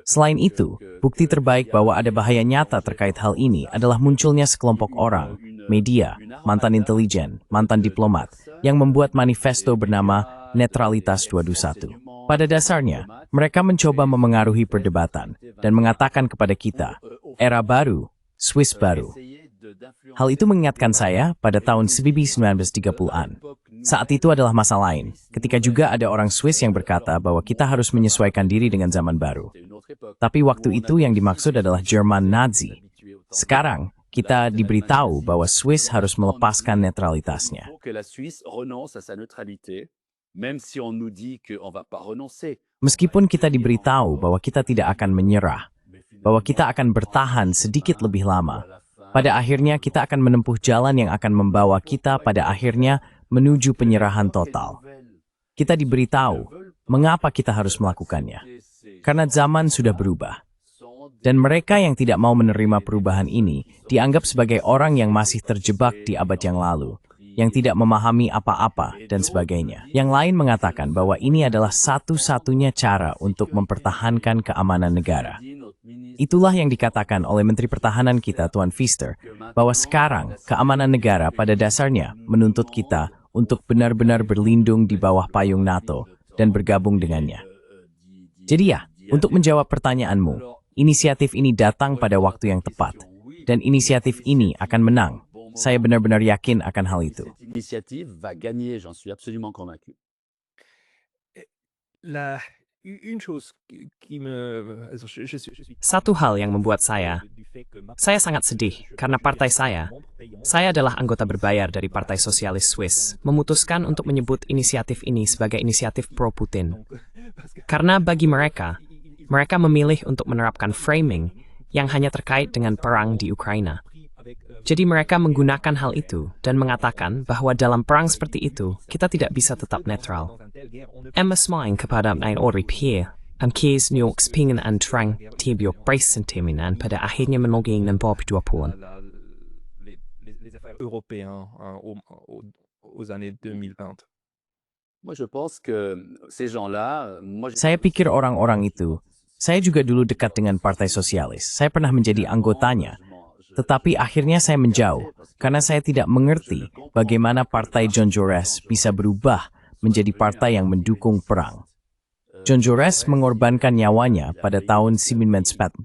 Selain itu, bukti terbaik bahwa ada bahaya nyata terkait hal ini adalah munculnya sekelompok orang, media, mantan intelijen, mantan diplomat, yang membuat manifesto bernama Netralitas 221. Pada dasarnya, mereka mencoba memengaruhi perdebatan dan mengatakan kepada kita, era baru, Swiss baru. Hal itu mengingatkan saya pada tahun 1930-an. Saat itu adalah masa lain, ketika juga ada orang Swiss yang berkata bahwa kita harus menyesuaikan diri dengan zaman baru. Tapi waktu itu yang dimaksud adalah Jerman Nazi. Sekarang, kita diberitahu bahwa Swiss harus melepaskan netralitasnya. Meskipun kita diberitahu bahwa kita tidak akan menyerah, bahwa kita akan bertahan sedikit lebih lama, pada akhirnya kita akan menempuh jalan yang akan membawa kita pada akhirnya menuju penyerahan total. Kita diberitahu mengapa kita harus melakukannya. Karena zaman sudah berubah. Dan mereka yang tidak mau menerima perubahan ini dianggap sebagai orang yang masih terjebak di abad yang lalu, yang tidak memahami apa-apa, dan sebagainya. Yang lain mengatakan bahwa ini adalah satu-satunya cara untuk mempertahankan keamanan negara. Itulah yang dikatakan oleh Menteri Pertahanan kita, Tuan Pfister, bahwa sekarang keamanan negara pada dasarnya menuntut kita untuk benar-benar berlindung di bawah payung NATO dan bergabung dengannya. Jadi ya, untuk menjawab pertanyaanmu, inisiatif ini datang pada waktu yang tepat, dan inisiatif ini akan menang. Saya benar-benar yakin akan hal itu. Satu hal yang membuat saya sangat sedih karena partai saya adalah anggota berbayar dari Partai Sosialis Swiss, memutuskan untuk menyebut inisiatif ini sebagai inisiatif pro-Putin. Karena bagi mereka memilih untuk menerapkan framing yang hanya terkait dengan perang di Ukraina. Jadi mereka menggunakan hal itu dan mengatakan bahwa dalam perang seperti itu, kita tidak bisa tetap netral. Emma smain kepada nain ori pia, ang kies New York's pingin and trang tibio price sentiminan pada akhirnya menogeng dan Bob 20. Les affaires européens aux années 2020. Moi, je pense que ces gens-là, Saya pikir orang-orang itu, saya juga dulu dekat dengan Partai Sosialis. Saya pernah menjadi anggotanya. Tetapi akhirnya saya menjauh, karena saya tidak mengerti bagaimana Partai John Jores bisa berubah menjadi partai yang mendukung perang. John Jores mengorbankan nyawanya pada tahun 1914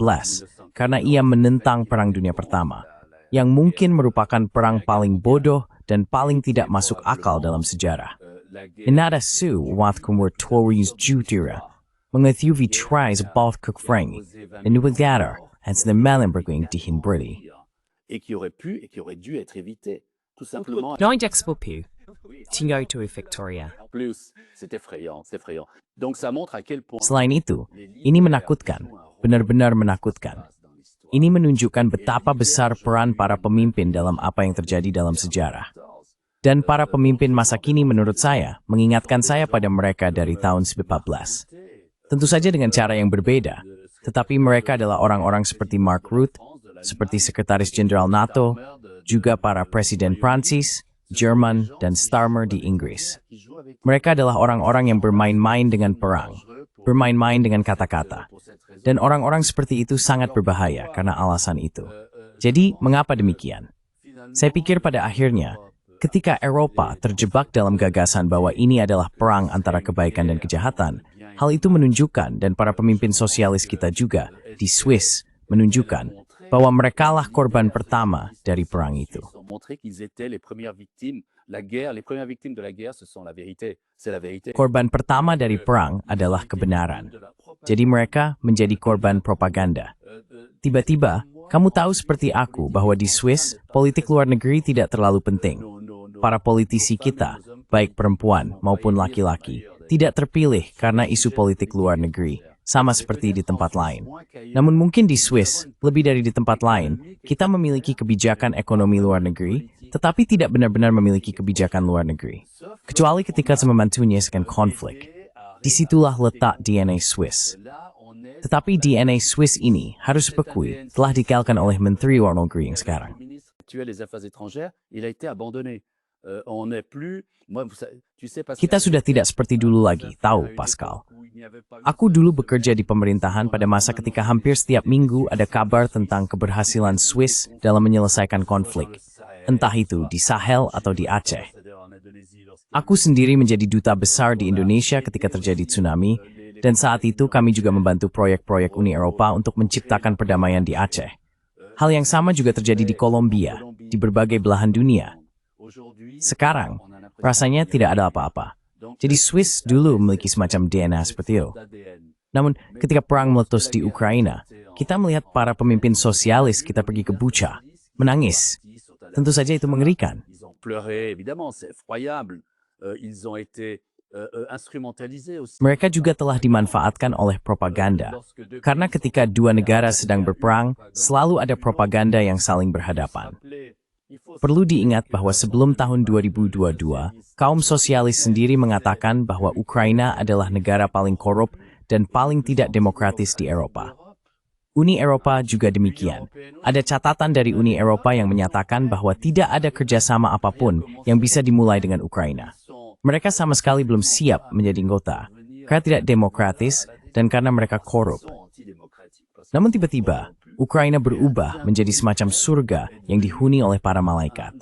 karena ia menentang Perang Dunia Pertama, yang mungkin merupakan perang paling bodoh dan paling tidak masuk akal dalam sejarah. Inada su wat kumur tories jutira, mengethuvi tries about kukfreng, en nuwagader, en de melenberging dihin brili. et qui aurait pu et qui aurait dû être évité. Tout simplement. Noin Expopu, Tingo to Victoria. En plus, c'est effrayant, c'est effrayant. Donc ça montre à quel point Selain itu, ini menakutkan, benar-benar menakutkan. Ini menunjukkan betapa besar peran para pemimpin dalam apa yang terjadi dalam sejarah. Dan para pemimpin masa kini menurut saya, mengingatkan saya pada mereka dari tahun 2014. Tentu saja dengan cara yang berbeda, tetapi mereka adalah orang-orang seperti Mark Rutte, seperti Sekretaris Jenderal NATO, juga para Presiden Prancis, Jerman, dan Starmer di Inggris. Mereka adalah orang-orang yang bermain-main dengan perang, bermain-main dengan kata-kata. Dan orang-orang seperti itu sangat berbahaya karena alasan itu. Jadi, mengapa demikian? Saya pikir pada akhirnya, ketika Eropa terjebak dalam gagasan bahwa ini adalah perang antara kebaikan dan kejahatan, hal itu menunjukkan, dan para pemimpin sosialis kita juga di Swiss menunjukkan, bahwa merekalah korban pertama dari perang itu. Korban pertama dari perang adalah kebenaran. Jadi mereka menjadi korban propaganda. Tiba-tiba, kamu tahu seperti aku bahwa di Swiss, politik luar negeri tidak terlalu penting. Para politisi kita, baik perempuan maupun laki-laki, tidak terpilih karena isu politik luar negeri, sama seperti di tempat lain. Namun mungkin di Swiss, lebih dari di tempat lain, kita memiliki kebijakan ekonomi luar negeri, tetapi tidak benar-benar memiliki kebijakan luar negeri. Kecuali ketika memanfaatkan konflik. Disitulah letak DNA Swiss. Tetapi DNA Swiss ini, harus dipakui, telah dikalkan oleh Menteri Luar Negeri yang sekarang. Kita sudah tidak seperti dulu lagi, tahu Pascal. Aku dulu bekerja di pemerintahan pada masa ketika hampir setiap minggu ada kabar tentang keberhasilan Swiss dalam menyelesaikan konflik, entah itu di Sahel atau di Aceh. Aku sendiri menjadi duta besar di Indonesia ketika terjadi tsunami, dan saat itu kami juga membantu proyek-proyek Uni Eropa untuk menciptakan perdamaian di Aceh. Hal yang sama juga terjadi di Kolombia, di berbagai belahan dunia. Sekarang, rasanya tidak ada apa-apa. Jadi Swiss dulu memiliki semacam DNA seperti itu. Namun, ketika perang meletus di Ukraina, kita melihat para pemimpin sosialis kita pergi ke Bucha, menangis. Tentu saja itu mengerikan. Mereka juga telah dimanfaatkan oleh propaganda. Karena ketika dua negara sedang berperang, selalu ada propaganda yang saling berhadapan. Perlu diingat bahwa sebelum tahun 2022, kaum sosialis sendiri mengatakan bahwa Ukraina adalah negara paling korup dan paling tidak demokratis di Eropa. Uni Eropa juga demikian. Ada catatan dari Uni Eropa yang menyatakan bahwa tidak ada kerjasama apapun yang bisa dimulai dengan Ukraina. Mereka sama sekali belum siap menjadi anggota, karena tidak demokratis dan karena mereka korup. Namun tiba-tiba, Ukraina berubah menjadi semacam surga yang dihuni oleh para malaikat.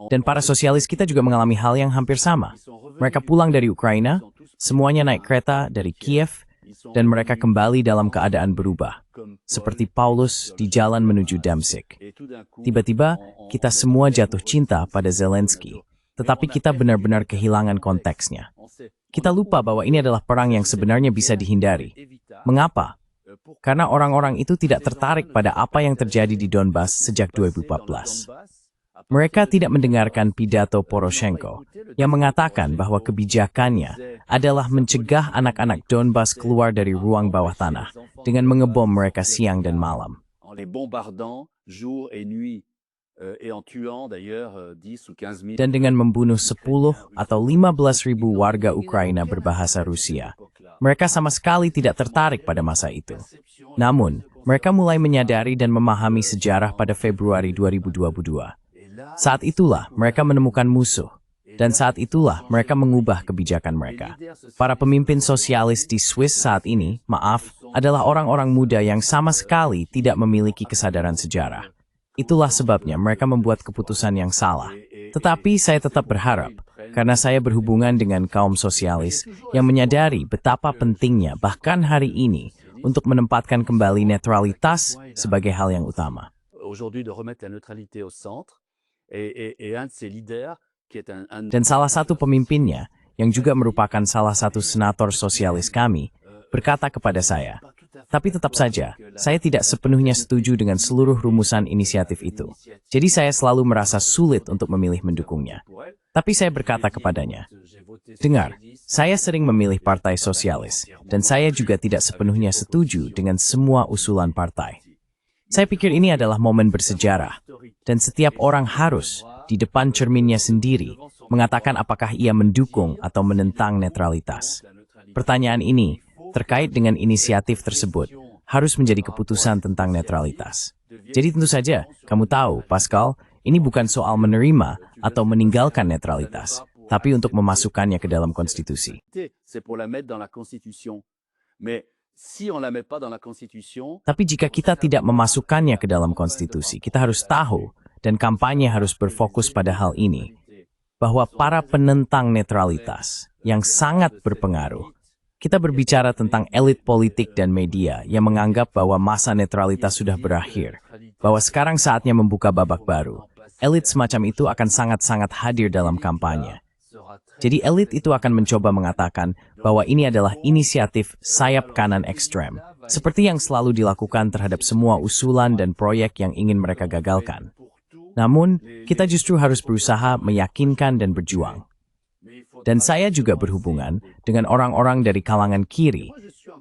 Dan para sosialis kita juga mengalami hal yang hampir sama. Mereka pulang dari Ukraina, semuanya naik kereta dari Kiev, dan mereka kembali dalam keadaan berubah. Seperti Paulus di jalan menuju Damsyik. Tiba-tiba, kita semua jatuh cinta pada Zelensky. Tetapi kita benar-benar kehilangan konteksnya. Kita lupa bahwa ini adalah perang yang sebenarnya bisa dihindari. Mengapa? Karena orang-orang itu tidak tertarik pada apa yang terjadi di Donbas sejak 2014. Mereka tidak mendengarkan pidato Poroshenko yang mengatakan bahwa kebijakannya adalah mencegah anak-anak Donbas keluar dari ruang bawah tanah dengan mengebom mereka siang dan malam. En les bombardant jour et nuit et en tuant d'ailleurs 10 ou 15 000 Dan dengan membunuh 10 atau 15.000 warga Ukraina berbahasa Rusia. Mereka sama sekali tidak tertarik pada masa itu. Namun, mereka mulai menyadari dan memahami sejarah pada Februari 2022. Saat itulah mereka menemukan musuh, dan saat itulah mereka mengubah kebijakan mereka. Para pemimpin sosialis di Swiss saat ini, adalah orang-orang muda yang sama sekali tidak memiliki kesadaran sejarah. Itulah sebabnya mereka membuat keputusan yang salah. Tetapi saya tetap berharap, karena saya berhubungan dengan kaum sosialis yang menyadari betapa pentingnya bahkan hari ini untuk menempatkan kembali netralitas sebagai hal yang utama. aujourd'hui de remettre la neutralité au centre et un de ses leaders qui est un Dan salah satu pemimpinnya, yang juga merupakan salah satu senator sosialis kami, berkata kepada saya, tapi tetap saja, saya tidak sepenuhnya setuju dengan seluruh rumusan inisiatif itu. Jadi saya selalu merasa sulit untuk memilih mendukungnya. Tapi saya berkata kepadanya, dengar, saya sering memilih partai sosialis, dan saya juga tidak sepenuhnya setuju dengan semua usulan partai. Saya pikir ini adalah momen bersejarah, dan setiap orang harus, di depan cerminnya sendiri, mengatakan apakah ia mendukung atau menentang netralitas. Pertanyaan ini, terkait dengan inisiatif tersebut, harus menjadi keputusan tentang netralitas. Jadi tentu saja, kamu tahu, Pascal, ini bukan soal menerima atau meninggalkan netralitas, tapi untuk memasukkannya ke dalam konstitusi. c'est pour la mettre dans la constitution. Mais si on la met pas dans la constitution, Tapi jika kita tidak memasukkannya ke dalam konstitusi, kita harus tahu, dan kampanye harus berfokus pada hal ini, bahwa para penentang netralitas yang sangat berpengaruh, kita berbicara tentang elit politik dan media yang menganggap bahwa masa netralitas sudah berakhir, bahwa sekarang saatnya membuka babak baru. Elit semacam itu akan sangat-sangat hadir dalam kampanye. Jadi elit itu akan mencoba mengatakan bahwa ini adalah inisiatif sayap kanan ekstrem, seperti yang selalu dilakukan terhadap semua usulan dan proyek yang ingin mereka gagalkan. Namun, kita justru harus berusaha meyakinkan dan berjuang. Dan saya juga berhubungan dengan orang-orang dari kalangan kiri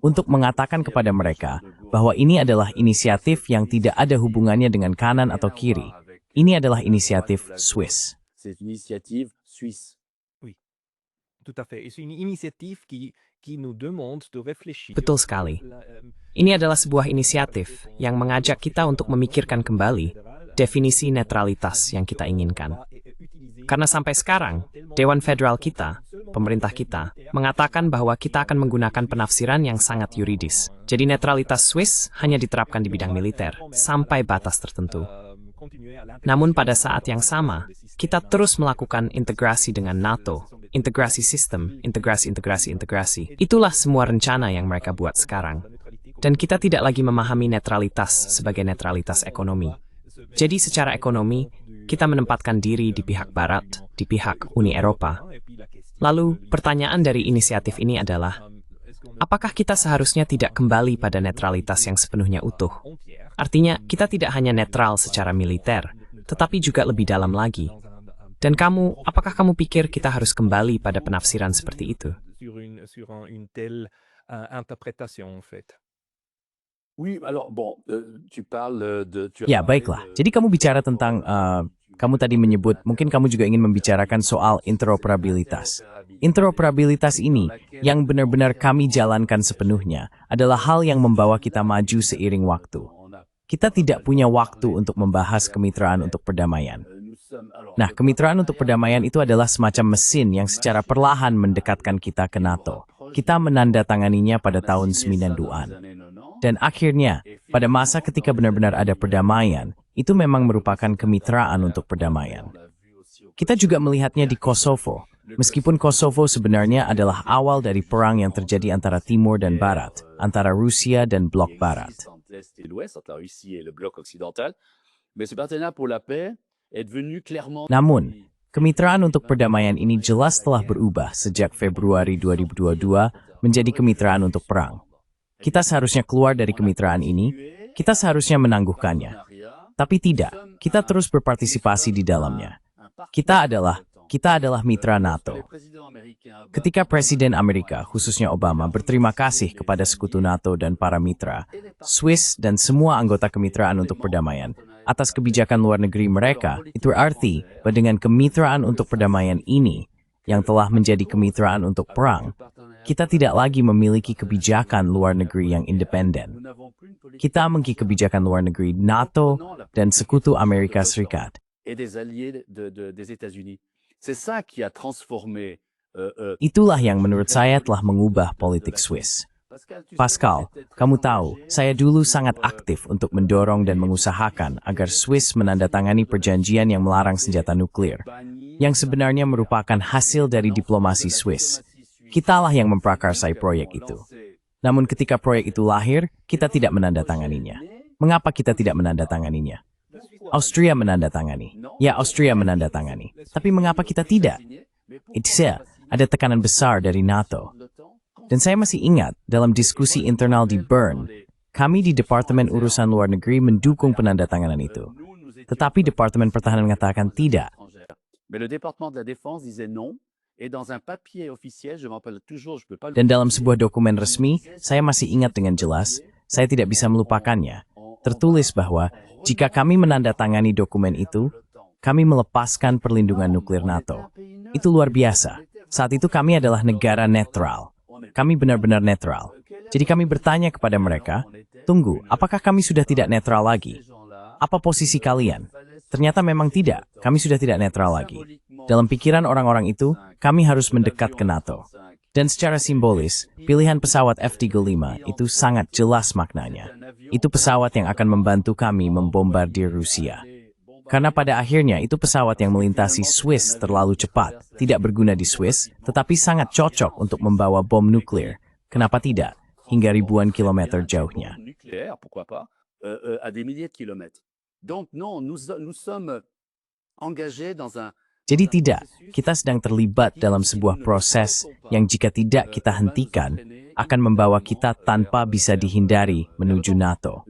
untuk mengatakan kepada mereka bahwa ini adalah inisiatif yang tidak ada hubungannya dengan kanan atau kiri. Ini adalah inisiatif Swiss. c'est une initiative suisse. Tout à fait. Et c'est une initiative qui nous demande de réfléchir. Betul sekali. Ini adalah sebuah inisiatif yang mengajak kita untuk memikirkan kembali definisi netralitas yang kita inginkan. Karena sampai sekarang, Dewan Federal kita, pemerintah kita, mengatakan bahwa kita akan menggunakan penafsiran yang sangat yuridis. Jadi netralitas Swiss hanya diterapkan di bidang militer, sampai batas tertentu. Namun pada saat yang sama, kita terus melakukan integrasi dengan NATO, integrasi sistem, integrasi. Itulah semua rencana yang mereka buat sekarang. Dan kita tidak lagi memahami netralitas sebagai netralitas ekonomi. Jadi secara ekonomi, kita menempatkan diri di pihak Barat, di pihak Uni Eropa. Lalu, pertanyaan dari inisiatif ini adalah, apakah kita seharusnya tidak kembali pada netralitas yang sepenuhnya utuh? Artinya, kita tidak hanya netral secara militer, tetapi juga lebih dalam lagi. Dan kamu, apakah kamu pikir kita harus kembali pada penafsiran seperti itu? Sur une telle interprétation, en fait. Oui, alors bon, tu parles de Ya, baiklah. Jadi kamu bicara tentang, kamu tadi menyebut, mungkin kamu juga ingin membicarakan soal interoperabilitas. Interoperabilitas ini, yang benar-benar kami jalankan sepenuhnya, adalah hal yang membawa kita maju seiring waktu. Kita tidak punya waktu untuk membahas kemitraan untuk perdamaian. Nah, kemitraan untuk perdamaian itu adalah semacam mesin yang secara perlahan mendekatkan kita ke NATO. Kita menandatanganinya pada tahun 90-an. Dan akhirnya, pada masa ketika benar-benar ada perdamaian, itu memang merupakan kemitraan untuk perdamaian. Kita juga melihatnya di Kosovo, meskipun Kosovo sebenarnya adalah awal dari perang yang terjadi antara Timur dan Barat, antara Rusia dan Blok Barat. Namun, kemitraan untuk perdamaian ini jelas telah berubah sejak Februari 2022 menjadi kemitraan untuk perang. Kita seharusnya keluar dari kemitraan ini, kita seharusnya menangguhkannya. Tapi tidak, kita terus berpartisipasi di dalamnya. Kita adalah mitra NATO. Ketika Presiden Amerika, khususnya Obama, berterima kasih kepada sekutu NATO dan para mitra, Swiss dan semua anggota kemitraan untuk perdamaian, atas kebijakan luar negeri mereka, itu berarti bahwa dengan kemitraan untuk perdamaian ini, yang telah menjadi kemitraan untuk perang, kita tidak lagi memiliki kebijakan luar negeri yang independen. Kita memiliki kebijakan luar negeri NATO dan sekutu Amerika Serikat. Itulah yang menurut saya telah mengubah politik Swiss. Pascal, kamu tahu, saya dulu sangat aktif untuk mendorong dan mengusahakan agar Swiss menandatangani perjanjian yang melarang senjata nuklir, yang sebenarnya merupakan hasil dari diplomasi Swiss. Kitalah yang memprakarsai proyek itu. Namun ketika proyek itu lahir, kita tidak menandatanganinya. Mengapa kita tidak menandatanganinya? Austria menandatangani. Ya, Austria menandatangani. Tapi mengapa kita tidak? Ada tekanan besar dari NATO. Dan saya masih ingat, dalam diskusi internal di Bern, kami di Departemen Urusan Luar Negeri mendukung penandatanganan itu. Tetapi Departemen Pertahanan mengatakan tidak. Dan dalam sebuah dokumen resmi, saya masih ingat dengan jelas, saya tidak bisa melupakannya. Tertulis bahwa, jika kami menandatangani dokumen itu, kami melepaskan perlindungan nuklir NATO. Itu luar biasa. Saat itu kami adalah negara netral. Kami benar-benar netral. Jadi kami bertanya kepada mereka, tunggu, apakah kami sudah tidak netral lagi? Apa posisi kalian? Ternyata memang tidak, kami sudah tidak netral lagi. Dalam pikiran orang-orang itu, kami harus mendekat ke NATO. Dan secara simbolis, pilihan pesawat F-35 itu sangat jelas maknanya. Itu pesawat yang akan membantu kami membombardir Rusia. Karena pada akhirnya itu pesawat yang melintasi Swiss terlalu cepat, tidak berguna di Swiss, tetapi sangat cocok untuk membawa bom nuklir. Kenapa tidak? Hingga ribuan kilometer jauhnya. Jadi tidak, kita sedang terlibat dalam sebuah proses yang jika tidak kita hentikan, akan membawa kita tanpa bisa dihindari menuju NATO.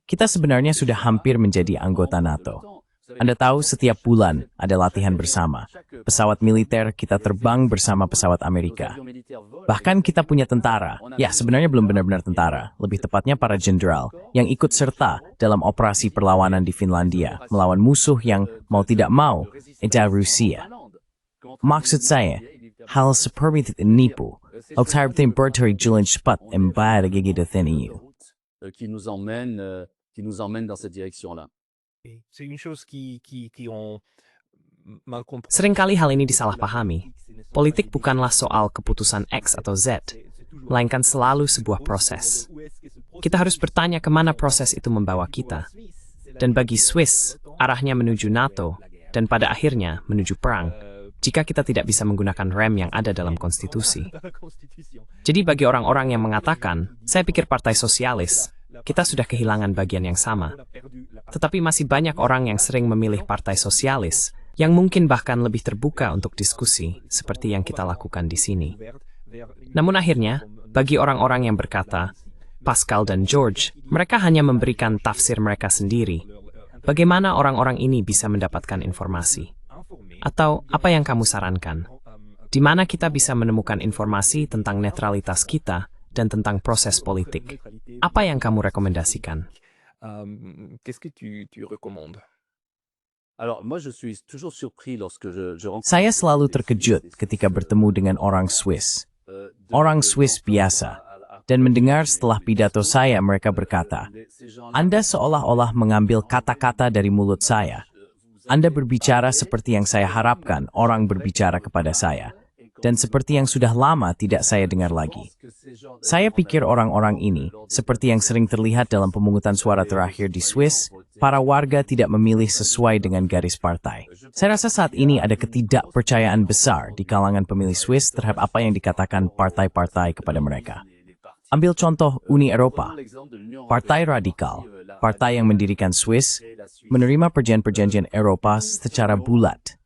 Kita sebenarnya sudah hampir menjadi anggota NATO. Anda tahu setiap bulan ada latihan bersama. Pesawat militer kita terbang bersama pesawat Amerika. Bahkan kita punya tentara, ya sebenarnya belum benar-benar tentara, lebih tepatnya para jenderal, yang ikut serta dalam operasi perlawanan di Finlandia, melawan musuh yang mau tidak mau, adalah Rusia. Maksud saya, hal seperti itu nipu, agar tim berteri jalan cepat membayar gigi TNI. Seringkali hal ini disalahpahami. Politik bukanlah soal keputusan X atau Z, melainkan selalu sebuah proses. Kita harus bertanya kemana proses itu membawa kita. Dan bagi Swiss, arahnya menuju NATO, dan pada akhirnya menuju perang, jika kita tidak bisa menggunakan rem yang ada dalam konstitusi. Jadi bagi orang-orang yang mengatakan, saya pikir Partai Sosialis, kita sudah kehilangan bagian yang sama. Tetapi masih banyak orang yang sering memilih Partai Sosialis, yang mungkin bahkan lebih terbuka untuk diskusi, seperti yang kita lakukan di sini. Namun akhirnya, bagi orang-orang yang berkata, Pascal dan George, mereka hanya memberikan tafsir mereka sendiri. Bagaimana orang-orang ini bisa mendapatkan informasi? Atau apa yang kamu sarankan? Di mana kita bisa menemukan informasi tentang netralitas kita dan tentang proses politik? Apa yang kamu rekomendasikan? Saya selalu terkejut ketika bertemu dengan orang Swiss. Orang Swiss biasa. Dan mendengar setelah pidato saya mereka berkata, Anda seolah-olah mengambil kata-kata dari mulut saya. Anda berbicara seperti yang saya harapkan orang berbicara kepada saya. Dan seperti yang sudah lama tidak saya dengar lagi. Saya pikir orang-orang ini, seperti yang sering terlihat dalam pemungutan suara terakhir di Swiss, para warga tidak memilih sesuai dengan garis partai. Saya rasa saat ini ada ketidakpercayaan besar di kalangan pemilih Swiss terhadap apa yang dikatakan partai-partai kepada mereka. Ambil contoh Uni Eropa, partai radikal, partai yang mendirikan Swiss, menerima perjanjian-perjanjian Eropa secara bulat.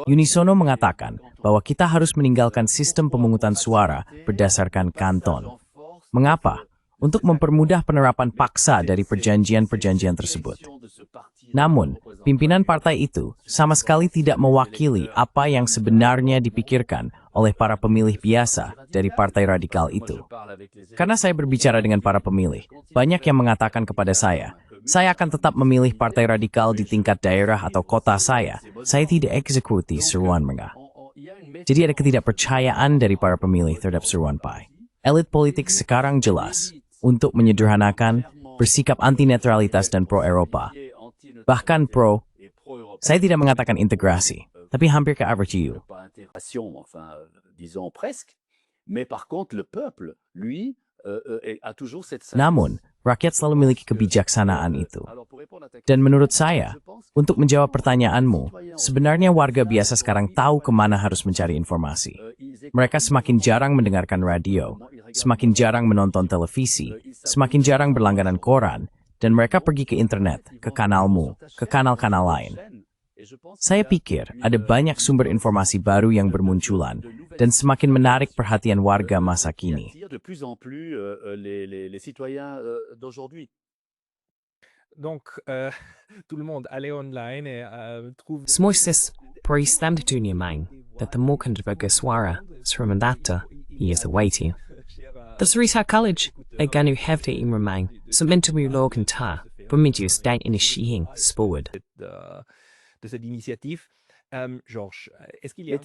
Unisono mengatakan bahwa kita harus meninggalkan sistem pemungutan suara berdasarkan kanton. Mengapa? untuk mempermudah penerapan paksa dari perjanjian-perjanjian tersebut. Namun, pimpinan partai itu sama sekali tidak mewakili apa yang sebenarnya dipikirkan oleh para pemilih biasa dari partai radikal itu. Karena saya berbicara dengan para pemilih, banyak yang mengatakan kepada saya akan tetap memilih partai radikal di tingkat daerah atau kota saya tidak eksekusi seruan mereka. Jadi ada ketidakpercayaan dari para pemilih terhadap seruan PAI. Elit politik sekarang jelas untuk menyederhanakan bersikap anti-netralitas dan pro-Eropa. Bahkan saya tidak mengatakan integrasi, tapi hampir ke RGU. Namun, rakyat selalu memiliki kebijaksanaan itu. Dan menurut saya, untuk menjawab pertanyaanmu, sebenarnya warga biasa sekarang tahu kemana harus mencari informasi. Mereka semakin jarang mendengarkan radio, semakin jarang menonton televisi, semakin jarang berlangganan koran, dan mereka pergi ke internet, ke kanalmu, ke kanal-kanal lain. Saya pikir ada banyak sumber informasi baru yang bermunculan dan semakin menarik perhatian warga masa kini. Semua beristem di dunia main dan temukan berbagai suara seruan data years awaiting. Terserah college akan hefty in remain sementu logan ta pemijus dan initiating sport. De cette initiative. Georges, est-ce qu'il y a...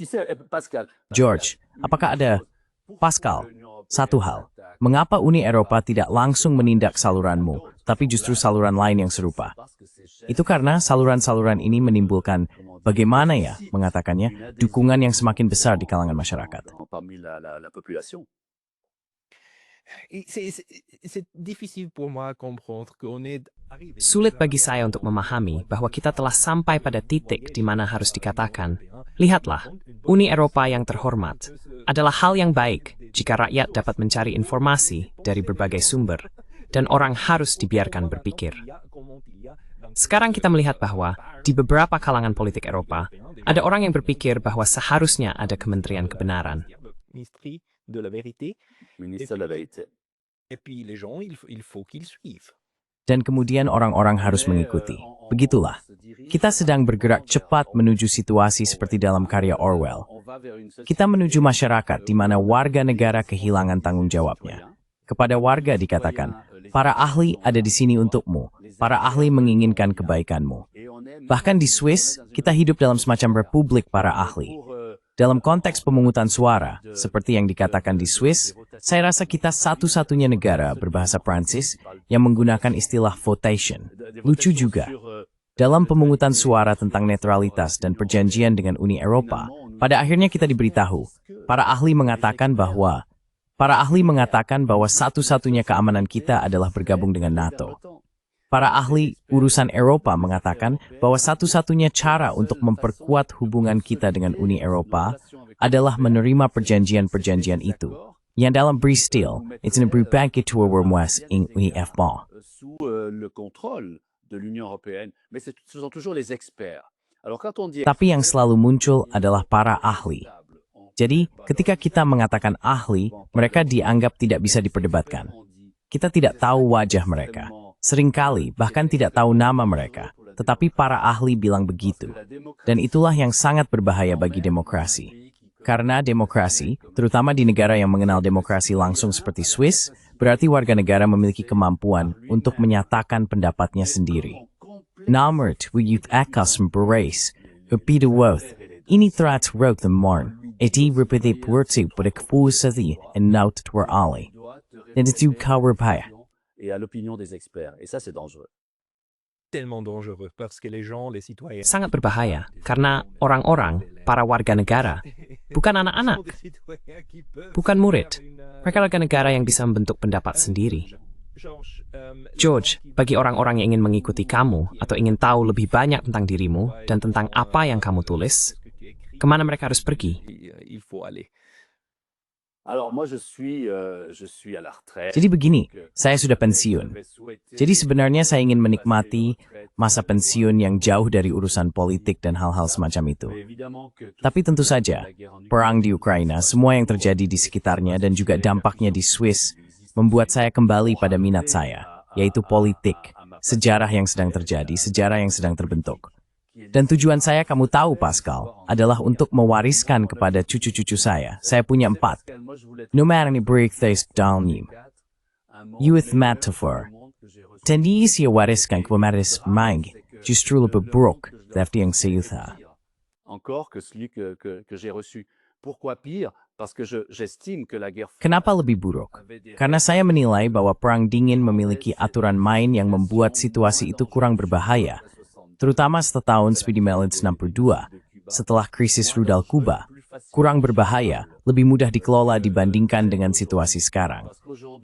George, apakah ada satu hal, mengapa Uni Eropa tidak langsung menindak saluranmu, tapi justru saluran lain yang serupa? Itu karena saluran-saluran ini menimbulkan, bagaimana ya mengatakannya, dukungan yang semakin besar di kalangan masyarakat. Sulit bagi saya untuk memahami bahwa kita telah sampai pada titik di mana harus dikatakan, lihatlah, Uni Eropa yang terhormat adalah hal yang baik jika rakyat dapat mencari informasi dari berbagai sumber, dan orang harus dibiarkan berpikir. Sekarang kita melihat bahwa di beberapa kalangan politik Eropa, ada orang yang berpikir bahwa seharusnya ada Kementerian Kebenaran. Dan kemudian orang-orang harus mengikuti. Begitulah. Kita sedang bergerak cepat menuju situasi seperti dalam karya Orwell. Kita menuju masyarakat di mana warga negara kehilangan tanggung jawabnya. Kepada warga dikatakan, para ahli ada di sini untukmu. Para ahli menginginkan kebaikanmu. Bahkan di Swiss, kita hidup dalam semacam republik para ahli. Dalam konteks pemungutan suara, seperti yang dikatakan di Swiss, saya rasa kita satu-satunya negara berbahasa Prancis yang menggunakan istilah votation. Lucu juga. Dalam pemungutan suara tentang netralitas dan perjanjian dengan Uni Eropa, pada akhirnya kita diberitahu, para ahli mengatakan bahwa satu-satunya keamanan kita adalah bergabung dengan NATO. Para ahli urusan Eropa mengatakan bahwa satu-satunya cara untuk memperkuat hubungan kita dengan Uni Eropa adalah menerima perjanjian-perjanjian itu. Yang dalam Bristol, itu berubah ketua Wormwas ing Uni FBA. Tapi yang selalu muncul adalah para ahli. Jadi, ketika kita mengatakan ahli, mereka dianggap tidak bisa diperdebatkan. Kita tidak tahu wajah mereka. Seringkali bahkan tidak tahu nama mereka, tetapi para ahli bilang begitu. Dan itulah yang sangat berbahaya bagi demokrasi. Karena demokrasi, terutama di negara yang mengenal demokrasi langsung seperti Swiss, berarti warga negara memiliki kemampuan untuk menyatakan pendapatnya sendiri. Namert, we youth akas membrace, upida woth, ini terat rook the morn, eti repete puertu pada kefusati en naut twar ali. Dan itu kawrpaya. Et à l'opinion des experts. Et ça, c'est dangereux. Sangat berbahaya, karena orang-orang, para warga negara, bukan anak-anak, bukan murid. Mereka warga negara yang bisa membentuk pendapat sendiri. George, bagi orang-orang yang ingin mengikuti kamu, atau ingin tahu lebih banyak tentang dirimu, dan tentang apa yang kamu tulis, kemana mereka harus pergi? Jadi begini, saya sudah pensiun. Jadi sebenarnya saya ingin menikmati masa pensiun yang jauh dari urusan politik dan hal-hal semacam itu. Tapi tentu saja, perang di Ukraina, semua yang terjadi di sekitarnya dan juga dampaknya di Swiss, membuat saya kembali pada minat saya, yaitu politik, sejarah yang sedang terjadi, sejarah yang sedang terbentuk. Dan tujuan saya, kamu tahu Pascal, adalah untuk mewariskan kepada cucu-cucu saya. Saya punya 4. Numerani beriktas dalnim. Youth metaphor. Tendensi wariskan kepada maing, justru lebih buruk dari yang seyutha. Encore que celui que j'ai reçu. Pourquoi pire? Parce que j'estime que la guerre Kenapa lebih buruk? Karena saya menilai bahwa perang dingin memiliki aturan main yang membuat situasi itu kurang berbahaya, terutama setelah tahun 1962, setelah krisis rudal Kuba. Kurang berbahaya, lebih mudah dikelola dibandingkan dengan situasi sekarang.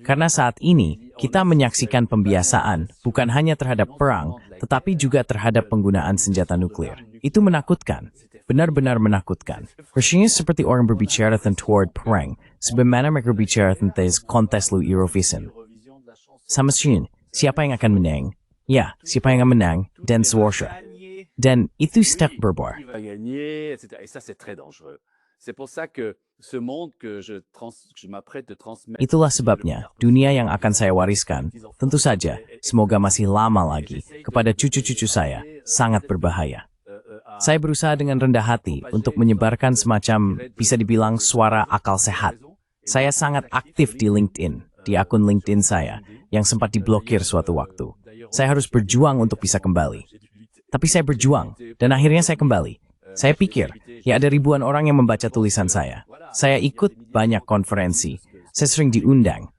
Karena saat ini, kita menyaksikan pembiasaan bukan hanya terhadap perang, tetapi juga terhadap penggunaan senjata nuklir. Itu menakutkan, benar-benar menakutkan. Persisnya seperti orang berbicara tentang perang, sebagaimana mereka berbicara tentang kontes lu Eurovision. Sama sekali, siapa yang akan menang? Ya, siapa yang akan menang, dan seterusnya. Dan itu step berbor. va gagner, etc. Et ça, c'est très dangereux. C'est pour ça que ce monde que je m'apprête de transmettre. Itulah sebabnya, dunia yang akan saya wariskan, tentu saja, semoga masih lama lagi, kepada cucu-cucu saya, sangat berbahaya. Saya berusaha dengan rendah hati untuk menyebarkan semacam, bisa dibilang, suara akal sehat. Saya sangat aktif di LinkedIn, di akun LinkedIn saya, yang sempat diblokir suatu waktu. Saya harus berjuang untuk bisa kembali. Tapi saya berjuang, dan akhirnya saya kembali. Saya pikir, ya ada ribuan orang yang membaca tulisan saya. Saya ikut banyak konferensi. Saya sering diundang.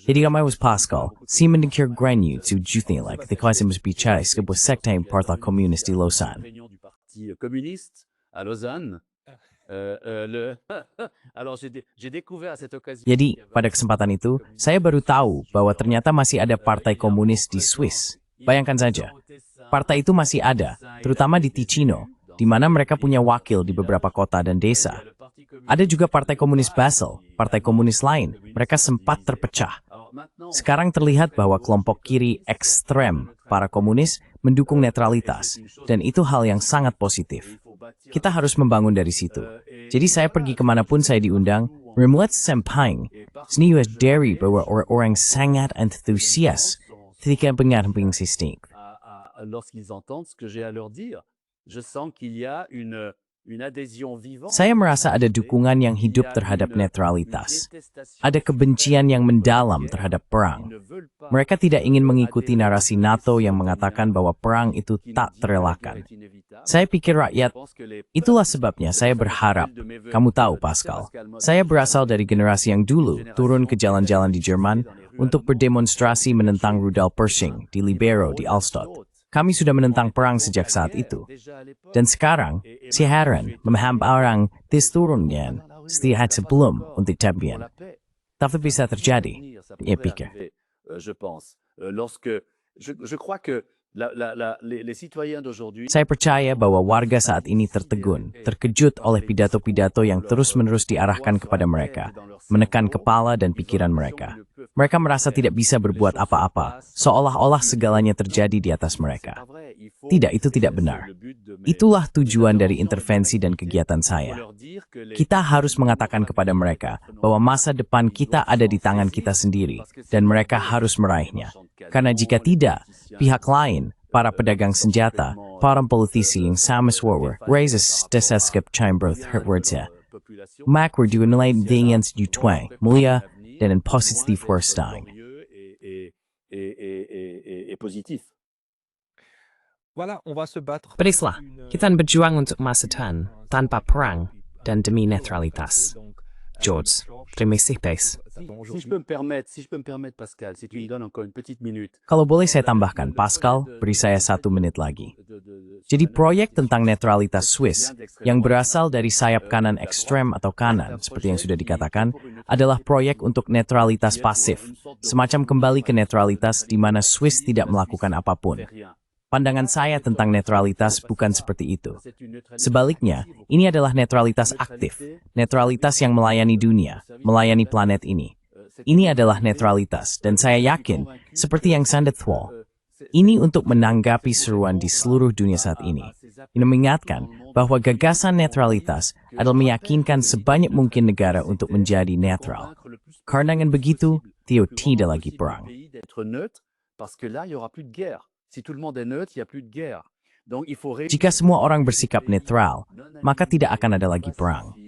Jadi kami was Pascal, si mendengar Granyu to jutnya like the kelas berbicara sebuah sekte Partai Komunis di Lausanne. Réunion du Parti communiste à Lausanne. Alors j'ai découvert à cette occasion. Jadi, pada kesempatan itu, saya baru tahu bahwa ternyata masih ada partai komunis di Swiss. Bayangkan saja, partai itu masih ada, terutama di Ticino, di mana mereka punya wakil di beberapa kota dan desa. Ada juga partai komunis Basel, partai komunis lain, mereka sempat terpecah. Sekarang terlihat bahwa kelompok kiri ekstrem, para komunis, mendukung netralitas, dan itu hal yang sangat positif. Kita harus membangun dari situ. Jadi saya pergi kemanapun saya diundang, Remlet Sempang, seni US dari bahwa orang-orang sangat antusias ketika pengamping sistem. Lorsqu'ils entendent ce que j'ai à leur dire, je sens qu'il y a une adhésion vivante. Saya merasa ada dukungan yang hidup terhadap netralitas. Ada kebencian yang mendalam terhadap perang. Mereka tidak ingin mengikuti narasi NATO yang mengatakan bahwa perang itu tak terelakkan. Saya pikir rakyat, itulah sebabnya saya berharap, kamu tahu Pascal, saya berasal dari generasi yang dulu turun ke jalan-jalan di Jerman untuk berdemonstrasi menentang rudal Pershing di Libero di Alstadt. Kami sudah menentang perang sejak saat itu. Dan sekarang, si heran memhamparang turunnya setiap sebelum untuk tabian. Tapi bisa terjadi, ia pikir. Je pense. Je crois que les citoyens d'aujourd'hui. Saya percaya bahwa warga saat ini tertegun, terkejut oleh pidato-pidato yang terus-menerus diarahkan kepada mereka, menekan kepala dan pikiran mereka. Mereka merasa tidak bisa berbuat apa-apa, seolah-olah segalanya terjadi di atas mereka. Tidak, itu tidak benar. Itulah tujuan dari intervensi dan kegiatan saya. Kita harus mengatakan kepada mereka bahwa masa depan kita ada di tangan kita sendiri, dan mereka harus meraihnya. Karena jika tidak, pihak lain, para pedagang senjata, para politisi yang sama suara, raises deseskep chamber wordnya. Mak berdua dengan sejuta, mulia, dan in positif worstein. Baiklah, kita berjuang untuk masa depan tanpa perang dan demi netralitas. George, terima kasih, Pace. Si je peux me permettre, Pascal, si tu y donnes encore une petite minute. Kalau boleh saya tambahkan, Pascal, beri saya 1 menit lagi. Jadi proyek tentang netralitas Swiss yang berasal dari sayap kanan ekstrem atau kanan, seperti yang sudah dikatakan, adalah proyek untuk netralitas pasif, semacam kembali ke netralitas di mana Swiss tidak melakukan apapun. Pandangan saya tentang netralitas bukan seperti itu. Sebaliknya, ini adalah netralitas aktif, netralitas yang melayani dunia, melayani planet ini. Ini adalah netralitas, dan saya yakin, seperti yang Sandethwal, ini untuk menanggapi seruan di seluruh dunia saat ini. Ini mengingatkan bahwa gagasan netralitas adalah meyakinkan sebanyak mungkin negara untuk menjadi netral. Karena dengan begitu, Theo tidak lagi perang. D'être neutre, parce que là, il y aura plus de guerre. Si tout le monde est neutre, il y a plus de guerre. Donc, il faut Jika semua orang bersikap netral, maka tidak akan ada lagi perang.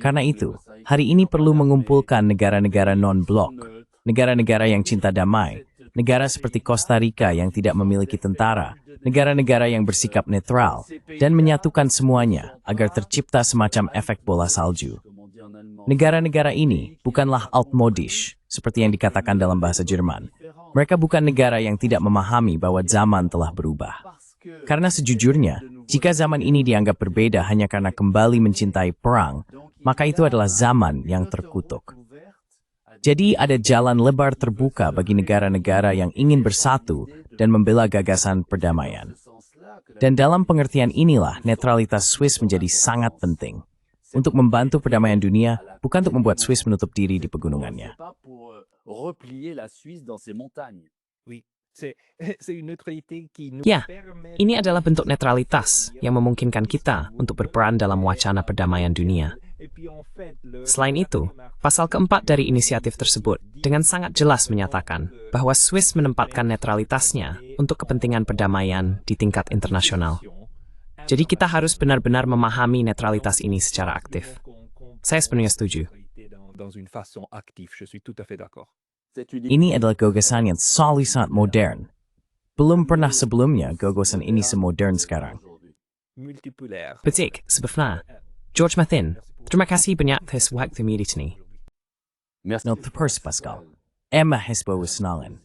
Karena itu, hari ini perlu mengumpulkan negara-negara non-blok, negara-negara yang cinta damai, negara seperti Costa Rica yang tidak memiliki tentara, negara-negara yang bersikap netral, dan menyatukan semuanya agar tercipta semacam efek bola salju. Negara-negara ini bukanlah altmodisch, seperti yang dikatakan dalam bahasa Jerman. Mereka bukan negara yang tidak memahami bahwa zaman telah berubah. Karena sejujurnya, jika zaman ini dianggap berbeda hanya karena kembali mencintai perang, maka itu adalah zaman yang terkutuk. Jadi ada jalan lebar terbuka bagi negara-negara yang ingin bersatu dan membela gagasan perdamaian. Dan dalam pengertian inilah netralitas Swiss menjadi sangat penting. Untuk membantu perdamaian dunia, bukan untuk membuat Swiss menutup diri di pegunungannya. Ya, ini adalah bentuk netralitas yang memungkinkan kita untuk berperan dalam wacana perdamaian dunia. Selain itu, pasal keempat dari inisiatif tersebut dengan sangat jelas menyatakan bahwa Swiss menempatkan netralitasnya untuk kepentingan perdamaian di tingkat internasional. Jadi kita harus benar-benar memahami netralitas ini secara aktif. Saya sepenuhnya setuju. Ini adalah gagasan yang sangat modern. Belum pernah sebelumnya gagasan ini semodern sekarang. Betik, sebetulnya, George Martin, terima kasih banyak atas waktu di sini. Not the purse, Pascal. Emma has bawa senangan.